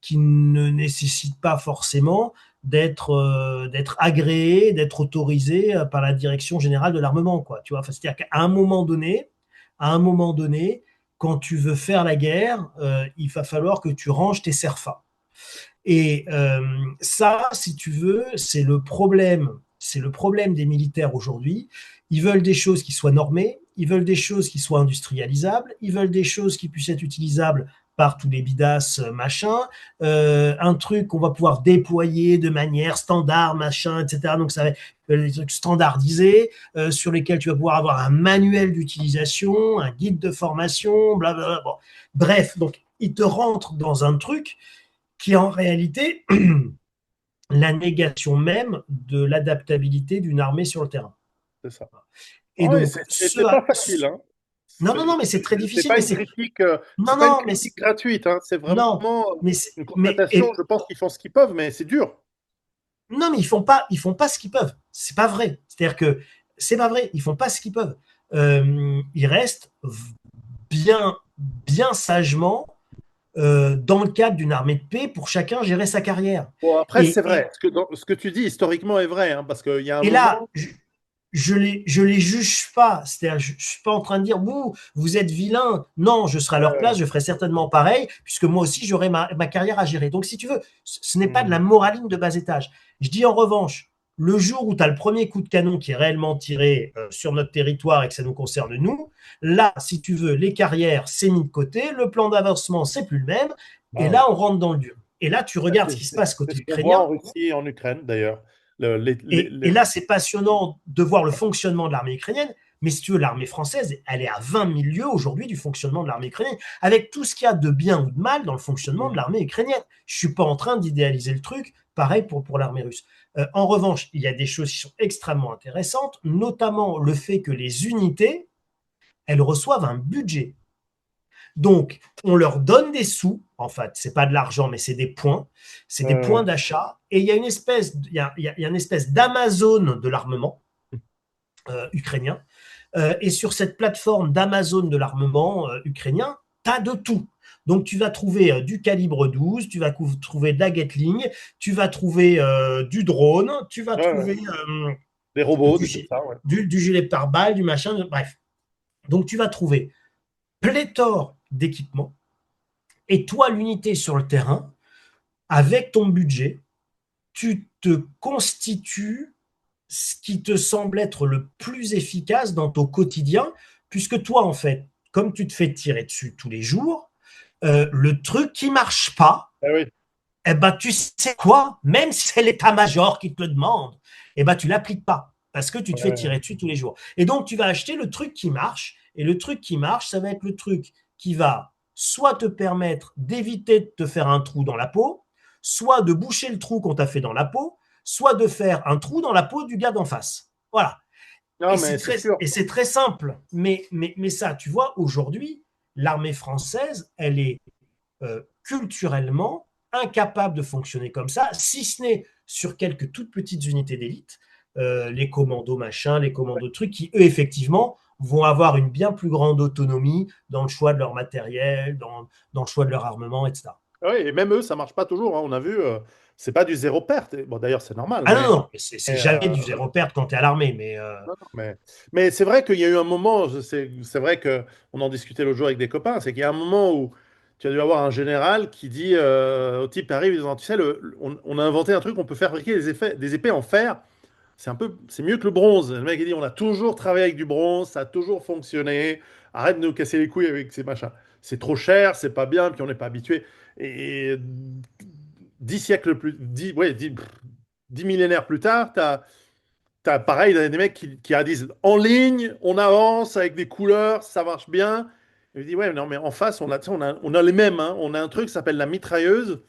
qui ne nécessitent pas forcément d'être agréé, d'être autorisé par la direction générale de l'armement, quoi. Tu vois, enfin, c'est-à-dire qu'à un moment donné, quand tu veux faire la guerre, il va falloir que tu ranges tes serfas. Et ça, si tu veux, c'est le problème. C'est le problème des militaires aujourd'hui. Ils veulent des choses qui soient normées, ils veulent des choses qui soient industrialisables, ils veulent des choses qui puissent être utilisables par tous les bidas, machin, un truc qu'on va pouvoir déployer de manière standard, machin, etc. Donc ça va être des trucs standardisés sur lesquels tu vas pouvoir avoir un manuel d'utilisation, un guide de formation, blablabla. Bon. Bref, donc ils te rentrent dans un truc qui est en réalité la négation même de l'adaptabilité d'une armée sur le terrain. C'est ça. Et Ouais, donc, c'est pas facile, hein. non, non, C'est non, mais c'est très c'est difficile, pas mais une critique, non, c'est pas une non, critique gratuite, hein. C'est non, vraiment mais, une constatation. et, Je pense qu'ils font ce qu'ils peuvent, mais c'est dur. non, mais ils font pas ce qu'ils peuvent. C'est pas vrai. C'est-à-dire que c'est pas vrai. Ils font pas ce qu'ils peuvent. Ils restent bien, bien sagement dans le cadre d'une armée de paix pour chacun gérer sa carrière. Bon, après, Et, c'est vrai. et, Ce que tu dis historiquement est vrai, hein, parce qu'il y a un et là, moment. je les juge pas. C'est-à-dire, je suis pas en train de dire, vous êtes vilain. Non, je serai à leur euh, place, je ferai certainement pareil, puisque moi aussi, j'aurai ma carrière à gérer. Donc, si tu veux, ce n'est pas de la hmm, moraline de bas étage. Je dis en revanche, le jour où tu as le premier coup de canon qui est réellement tiré sur notre territoire et que ça nous concerne nous, là, si tu veux, les carrières, c'est mis de côté, le plan d'avancement, c'est plus le même, et ah ouais. là, on rentre dans le dur. Et là, tu regardes ce qui se passe C'est côté ce qu'on voit ukrainien, en Russie et en Ukraine, d'ailleurs. et là, c'est passionnant de voir le fonctionnement de l'armée ukrainienne. Mais si tu veux, l'armée française, elle est à 20 000 lieues aujourd'hui du fonctionnement de l'armée ukrainienne, avec tout ce qu'il y a de bien ou de mal dans le fonctionnement de Hmm, l'armée ukrainienne. Je ne suis pas en train d'idéaliser le truc, pareil pour l'armée russe. En revanche, il y a des choses qui sont extrêmement intéressantes, notamment le fait que les unités, elles reçoivent un budget. Donc, on leur donne des sous, en fait, c'est pas de l'argent, mais c'est des points euh, d'achat, et il y a une espèce, il y a une espèce d'Amazon de l'armement ukrainien, et sur cette plateforme d'Amazon de l'armement ukrainien, tu as de tout. Donc tu vas trouver du calibre 12, tu vas trouver de la Gatling, tu vas trouver du drone, tu vas ouais, ouais. trouver Des robots, du, des trucs ça, ouais. du gilet pare-balles, du machin, bref. Donc tu vas trouver pléthore d'équipements, et toi, l'unité sur le terrain, avec ton budget, tu te constitues ce qui te semble être le plus efficace dans ton quotidien, puisque toi, en fait, comme tu te fais tirer dessus tous les jours, le truc qui marche pas, Ah oui. eh ben, tu sais quoi, même si c'est l'état-major qui te le demande, eh ben, tu l'appliques pas parce que tu te Ouais, fais ouais. tirer dessus tous les jours. Et donc, tu vas acheter le truc qui marche. Et le truc qui marche, ça va être le truc qui va soit te permettre d'éviter de te faire un trou dans la peau, soit de boucher le trou qu'on t'a fait dans la peau, soit de faire un trou dans la peau du gars d'en face. Voilà. Non, mais c'est sûr. Et c'est très simple. Mais ça, tu vois, aujourd'hui, l'armée française, elle est culturellement incapable de fonctionner comme ça, si ce n'est sur quelques toutes petites unités d'élite, les commandos machin, les commandos trucs, qui eux, effectivement, vont avoir une bien plus grande autonomie dans le choix de leur matériel, dans le choix de leur armement, etc. Ah oui, et même eux, ça marche pas toujours, hein. On a vu, c'est pas du zéro perte. Bon, d'ailleurs, c'est normal, Ah non, non, c'est mais, jamais du zéro perte quand tu es à l'armée, mais non, non, mais c'est vrai qu'il y a eu un moment, c'est vrai que on en discutait l'autre jour avec des copains, c'est qu'il y a un moment où tu as dû avoir un général qui dit au type arrive, disant, tu sais, on a inventé un truc, on peut faire fabriquer des épées en fer. C'est mieux que le bronze. Le mec il dit, on a toujours travaillé avec du bronze, ça a toujours fonctionné. Arrête de nous casser les couilles avec ces machins. C'est trop cher, c'est pas bien, puis on n'est pas habitué. Et 10 siècles plus, 10, ouais, 10 millénaires plus tard, t'as pareil des mecs qui disent en ligne, on avance avec des couleurs, ça marche bien. Et je dis ouais, non, mais en face, on a les mêmes, hein. On a un truc qui s'appelle la mitrailleuse.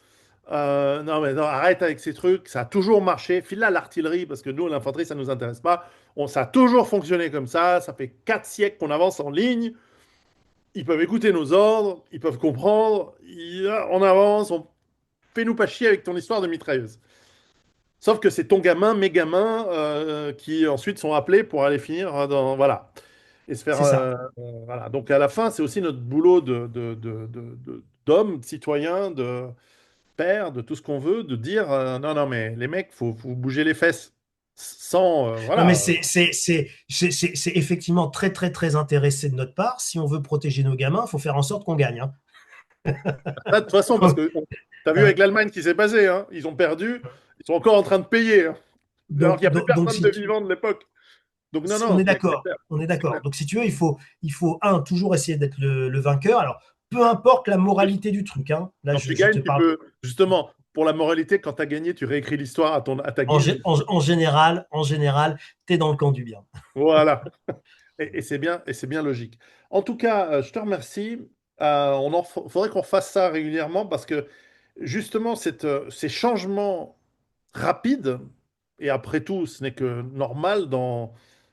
Non, mais non, arrête avec ces trucs, ça a toujours marché. File là l'artillerie, parce que nous, l'infanterie, ça ne nous intéresse pas. Ça a toujours fonctionné comme ça fait 4 siècles qu'on avance en ligne. Ils peuvent écouter nos ordres, ils peuvent comprendre. On avance, fais-nous pas chier avec ton histoire de mitrailleuse. Sauf que c'est ton gamin, mes gamins, qui ensuite sont appelés pour aller finir dans. Voilà. Et se faire. c'est ça. Voilà. Donc à la fin, c'est aussi notre boulot d'hommes, de citoyens, experts, de tout ce qu'on veut, de dire non, non, mais les mecs, faut bouger les fesses. Sans, Non, mais voilà. c'est effectivement très, très, très intéressé de notre part. Si on veut protéger nos gamins, il faut faire en sorte qu'on gagne, hein. Ça, de toute façon, parce que tu as vu avec Hein. l'Allemagne qui s'est passé, hein, ils ont perdu, ils sont encore en train de payer, hein, alors qu'il n'y a plus Donc, personne de vivant de l'époque. Donc non, on non, est c'est d'accord. clair. On est C'est clair. d'accord. Donc, si tu veux, un, toujours essayer d'être le vainqueur. Alors, peu importe la moralité du truc, hein. Là, Quand tu je gagnes, te tu parle. peux, justement, pour la moralité, quand tu as gagné, tu réécris l'histoire à ta guise. En général, tu es dans le camp du bien. Voilà. Et c'est bien logique. En tout cas, je te remercie. Faudrait qu'on fasse ça régulièrement parce que justement, ces changements rapides, et après tout, ce n'est que normal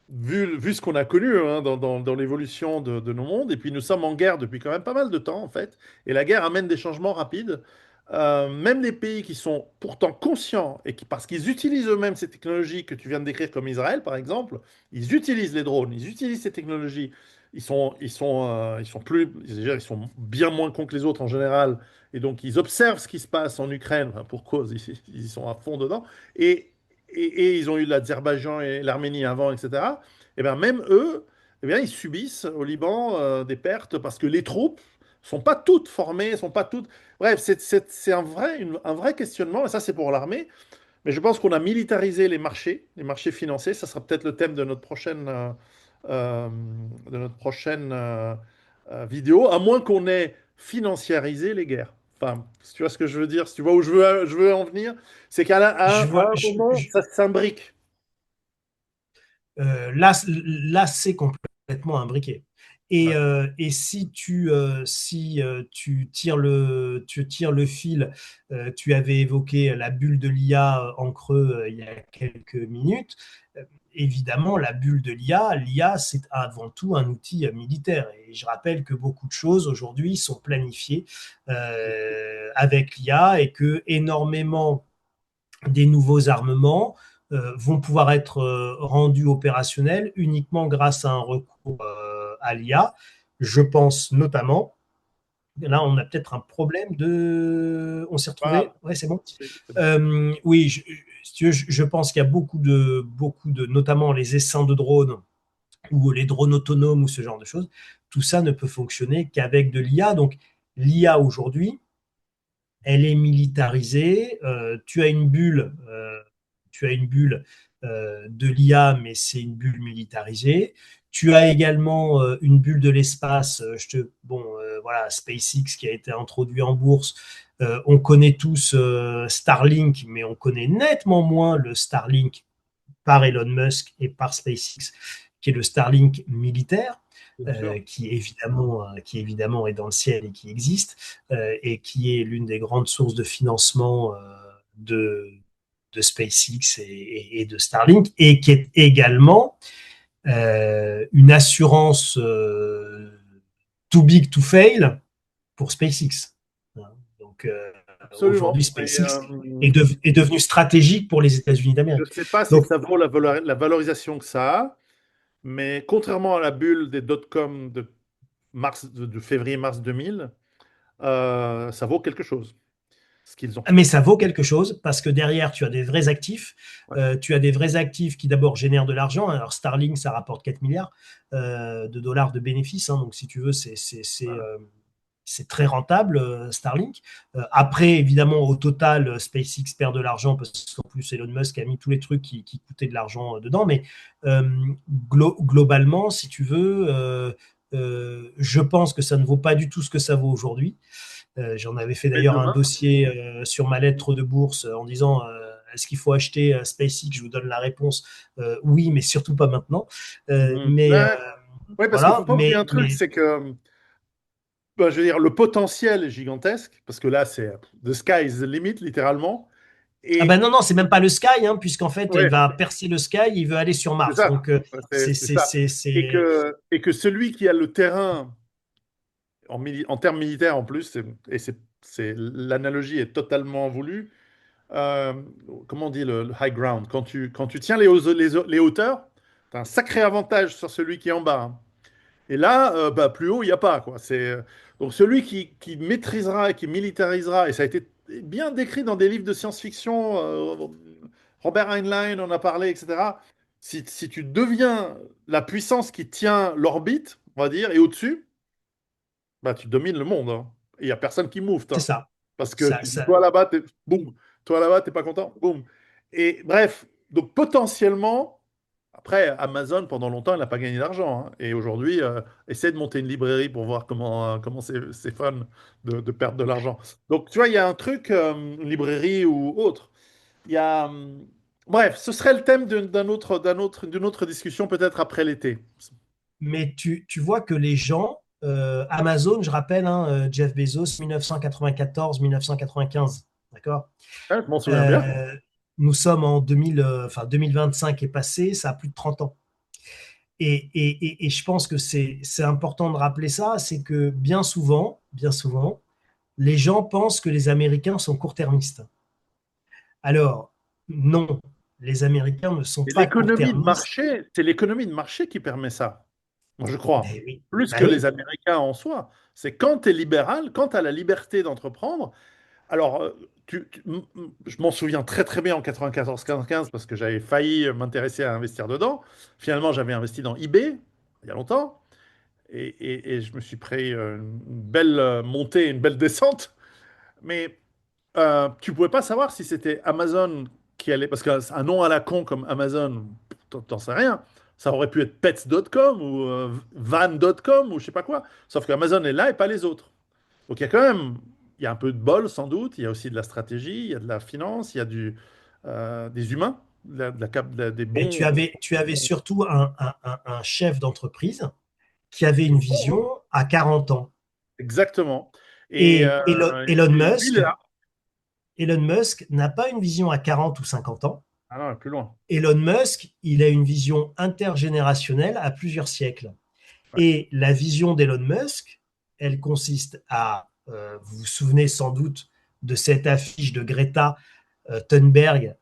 vu ce qu'on a connu hein, dans l'évolution de nos mondes. Et puis nous sommes en guerre depuis quand même pas mal de temps, en fait. Et la guerre amène des changements rapides. Même les pays qui sont pourtant conscients et parce qu'ils utilisent eux-mêmes ces technologies que tu viens de décrire comme Israël, par exemple, ils utilisent les drones, ils utilisent ces technologies. Ils sont bien moins cons que les autres en général, et donc ils observent ce qui se passe en Ukraine, enfin, pour cause, ils sont à fond dedans, et, et ils ont eu l'Azerbaïdjan et l'Arménie avant, etc. Et bien même eux, eh bien, ils subissent au Liban des pertes parce que les troupes sont pas toutes formées, sont pas toutes. Bref, c'est un vrai questionnement, et ça c'est pour l'armée. Mais je pense qu'on a militarisé les marchés financiers. Ça sera peut-être le thème euh, de notre prochaine vidéo, à moins qu'on ait financiarisé les guerres. Enfin, si tu vois ce que je veux dire, si tu vois où je veux en venir, c'est Je vois, à un moment, ça s'imbrique. là, c'est complètement imbriqué. Ouais. Et si tu tires le fil, tu avais évoqué la bulle de l'IA en creux il y a quelques minutes. Évidemment, la bulle de l'IA, c'est avant tout un outil militaire. Et je rappelle que beaucoup de choses aujourd'hui sont planifiées avec l'IA et que énormément des nouveaux armements vont pouvoir être rendus opérationnels uniquement grâce à un recours à l'IA. Je pense notamment, là on a peut-être un problème de... On s'est retrouvé. Voilà. Ouais, c'est bon. C'est bon. Oui, si tu veux, je pense qu'il y a beaucoup de, notamment les essaims de drones ou les drones autonomes ou ce genre de choses. Tout ça ne peut fonctionner qu'avec de l'IA. Donc l'IA aujourd'hui, elle est militarisée. Tu as une bulle de l'IA, mais c'est une bulle militarisée. Tu as également une bulle de l'espace. Voilà, SpaceX qui a été introduit en bourse. On connaît tous Starlink, mais on connaît nettement moins le Starlink par Elon Musk et par SpaceX, qui est le Starlink militaire, Bien sûr. qui évidemment est dans le ciel et qui existe, et qui est l'une des grandes sources de financement de, de SpaceX et de Starlink, et qui est également une assurance too big to fail pour SpaceX. Donc Absolument. aujourd'hui, SpaceX est devenu stratégique pour les États-Unis Je d'Amérique. ne sais pas si Donc ça vaut la valorisation que ça a, mais contrairement à la bulle des dot-com de février-mars 2000, ça vaut quelque chose, ce qu'ils ont fait. mais ça vaut quelque chose parce que derrière, tu as des vrais actifs. Ouais. Tu as des vrais actifs qui d'abord génèrent de l'argent. Alors Starlink, ça rapporte 4 milliards de dollars de bénéfices. Hein. Donc si tu veux, Voilà. c'est très rentable, Starlink. Après, évidemment, au total, SpaceX perd de l'argent parce qu'en plus, Elon Musk a mis tous les trucs qui coûtaient de l'argent dedans. Mais euh, globalement, si tu veux, je pense que ça ne vaut pas du tout ce que ça vaut aujourd'hui. J'en avais fait Mais d'ailleurs un demain, dossier sur ma lettre de bourse en disant est-ce qu'il faut acheter SpaceX? Je vous donne la réponse oui, mais surtout pas maintenant. Mais ouais, ouais, parce qu'il ne faut voilà, pas oublier un truc, mais c'est que bah, je veux dire, le potentiel est gigantesque, parce que là, c'est the sky is the limit, littéralement. ah ben Et non, non, c'est même pas le Sky, hein, puisqu'en fait, il ouais, va percer le Sky, il veut aller sur c'est Mars. ça. Donc, Ouais, c'est ça. c'est... Et que celui qui a le terrain en termes militaires en plus, l'analogie est totalement voulue. euh, Comment on dit le high ground? Quand tu tiens les hauteurs, tu as un sacré avantage sur celui qui est en bas, hein. Et là, bah, plus haut, il n'y a pas, quoi. Donc celui qui maîtrisera et qui militarisera, et ça a été bien décrit dans des livres de science-fiction. Robert Heinlein en a parlé, etc. Si tu deviens la puissance qui tient l'orbite, on va dire, et au-dessus, bah, tu domines le monde, hein. Et il n'y a personne qui move, C'est toi. ça. Parce que Ça, tu dis, ça. toi là-bas, boum. Toi là-bas, t'es pas content, boum. Et bref, donc potentiellement, après, Amazon, pendant longtemps, elle n'a pas gagné d'argent, hein. Et aujourd'hui, essaie de monter une librairie pour voir comment c'est fun de perdre de l'argent. Donc, tu vois, il y a un truc, une librairie ou autre. Il y a, bref, ce serait le thème d'une autre discussion, peut-être après l'été. Mais tu vois que les gens, Amazon, je rappelle, hein, Jeff Bezos, 1994-1995, d'accord? Ouais, je m'en souviens bien. Euh, Nous sommes en 2000, enfin 2025 est passé, ça a plus de 30 ans. Et je pense que c'est important de rappeler ça, c'est que bien souvent, les gens pensent que les Américains sont court-termistes. Alors, non, les Américains ne sont Et pas l'économie de court-termistes. marché, c'est l'économie de marché qui permet ça. Moi, je crois. Ben oui, Plus ben que les oui. Américains en soi. C'est quand tu es libéral, quand tu as la liberté d'entreprendre. Alors, je m'en souviens très très bien en 94-15 parce que j'avais failli m'intéresser à investir dedans. Finalement, j'avais investi dans eBay il y a longtemps et je me suis pris une belle montée, une belle descente. Mais tu pouvais pas savoir si c'était Amazon qui allait, parce qu'un nom à la con comme Amazon, t'en sais rien. Ça aurait pu être pets.com ou van.com ou je sais pas quoi. Sauf qu'Amazon est là et pas les autres. Donc il y a quand même, il y a un peu de bol sans doute, il y a aussi de la stratégie, il y a de la finance, il y a des humains, des Et bons. tu avais surtout un chef d'entreprise qui avait Des une bons, vision à 40 ans. exactement. Et, Et lui, il est là. Elon Musk n'a pas une vision à 40 ou 50 ans. Ah non, plus loin. Elon Musk, il a une vision intergénérationnelle à plusieurs siècles. Ouais. Et la vision d'Elon Musk, elle consiste à, vous vous souvenez sans doute de cette affiche de Greta Thunberg,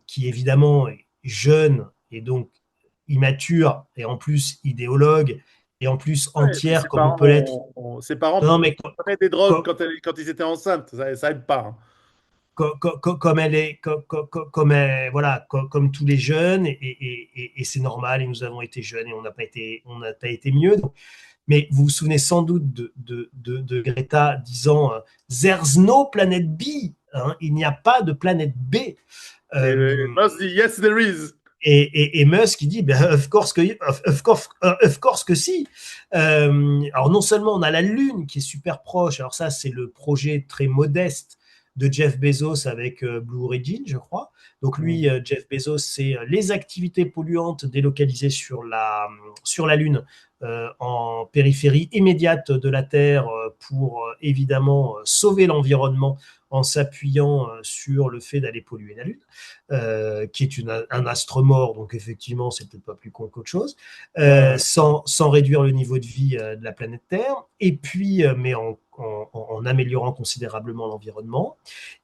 qui évidemment est jeune et donc immature, et en plus idéologue, et en plus Ouais, et puis entière, comme on peut l'être. ses parents Non, mais prenaient des drogues quand ils étaient enceintes. Ça aide pas, hein. comme elle est, voilà, comme tous les jeunes, et c'est normal, et nous avons été jeunes, et on n'a pas été mieux. Donc, mais vous vous souvenez sans doute de Greta disant There's no planet B, hein, il n'y a pas de planète B. Et Euh, Musk dit, yes, there is. et Musk qui dit ben, of course que si. Alors non seulement on a la Lune qui est super proche, alors ça c'est le projet très modeste de Jeff Bezos avec Blue Origin, je crois. Donc Mm. lui, Jeff Bezos, c'est les activités polluantes délocalisées sur la Lune en périphérie immédiate de la Terre pour évidemment sauver l'environnement en s'appuyant sur le fait d'aller polluer la Lune, qui est un astre mort, donc effectivement, c'est peut-être pas plus con qu'autre chose, Ouais, ouais. sans réduire le niveau de vie de la planète Terre, et puis, mais en améliorant considérablement l'environnement.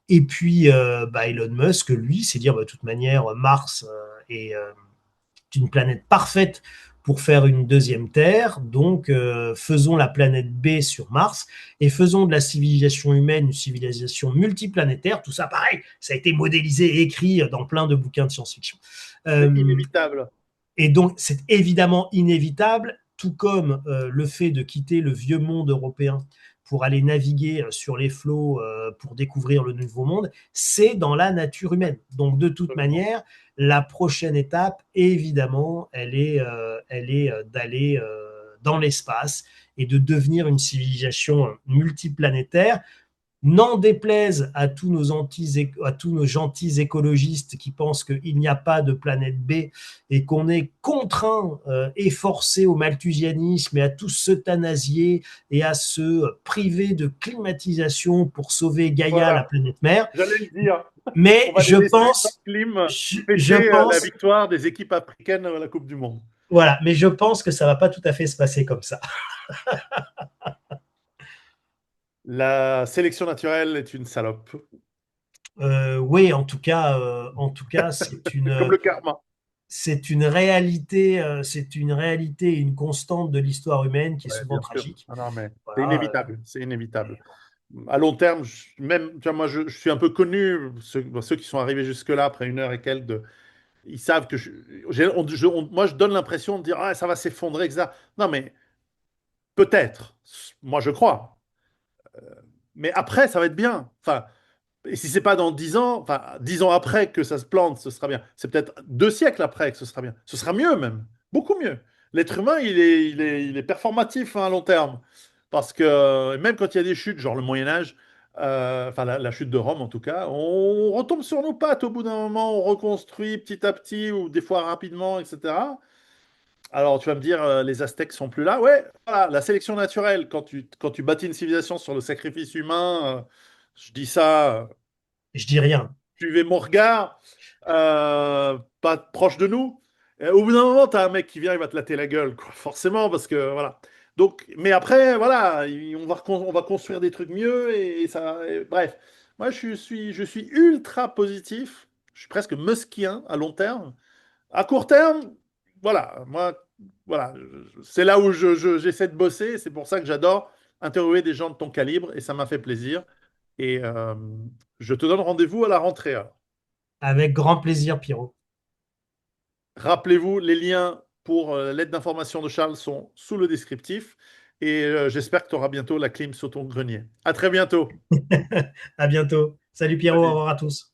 Et puis, bah, Elon Musk, lui, c'est dire, bah, de toute manière, Mars est une planète parfaite pour faire une deuxième Terre. Donc, faisons la planète B sur Mars et faisons de la civilisation humaine une civilisation multiplanétaire. Tout ça, pareil, ça a été modélisé et écrit dans plein de bouquins de science-fiction. C'est Euh, inévitable. et donc, c'est évidemment inévitable, tout comme le fait de quitter le vieux monde européen pour aller naviguer sur les flots pour découvrir le nouveau monde, c'est dans la nature humaine. Donc, de toute Absolument. manière, la prochaine étape, évidemment, elle est d'aller dans l'espace et de devenir une civilisation multiplanétaire. N'en déplaise à tous nos gentils écologistes qui pensent qu'il n'y a pas de planète B et qu'on est contraint et forcé au malthusianisme et à tout s'euthanasier et à se priver de climatisation pour sauver Gaïa, la Voilà, planète mère. j'allais le dire. On Mais va les laisser sans clim je fêter la pense, victoire des équipes africaines à la Coupe du Monde. voilà, mais je pense que ça va pas tout à fait se passer comme ça. La sélection naturelle est une salope. Oui, en tout cas, C'est comme le karma. c'est une réalité et une constante de l'histoire humaine qui est Ouais, souvent bien sûr. tragique. Ah non, mais c'est Voilà. inévitable. C'est inévitable. à long terme, même, tu vois, moi, je suis un peu connu, ceux qui sont arrivés jusque-là, après 1 heure et quelques, ils savent que moi, je donne l'impression de dire, ah, ça va s'effondrer, etc. Non, mais peut-être, moi, je crois. Mais après, ça va être bien. Enfin, et si c'est pas dans 10 ans, enfin, 10 ans après que ça se plante, ce sera bien. C'est peut-être 2 siècles après que ce sera bien. Ce sera mieux même, beaucoup mieux. L'être humain, il est performatif, hein, à long terme. Parce que même quand il y a des chutes, genre le Moyen Âge, enfin la chute de Rome en tout cas, on retombe sur nos pattes au bout d'un moment, on reconstruit petit à petit ou des fois rapidement, etc. Alors tu vas me dire, les Aztèques sont plus là. Ouais, voilà, la sélection naturelle, quand tu bâtis une civilisation sur le sacrifice humain, je dis ça. Je dis rien. Suivez mon regard, pas proche de nous. Et au bout d'un moment, t'as un mec qui vient, il va te latter la gueule, quoi, forcément, parce que voilà. Donc, mais après, voilà, on va construire des trucs mieux et ça. Bref, moi, je suis ultra positif. Je suis presque muskien à long terme. À court terme, voilà, moi, voilà, c'est là où j'essaie de bosser. C'est pour ça que j'adore interviewer des gens de ton calibre et ça m'a fait plaisir. Et je te donne rendez-vous à la rentrée, alors. Avec grand plaisir, Pierrot. Rappelez-vous, les liens pour l'aide d'information de Charles sont sous le descriptif. Et j'espère que tu auras bientôt la clim sur ton grenier. À très bientôt. À bientôt. Salut Pierrot, au Salut. revoir à tous.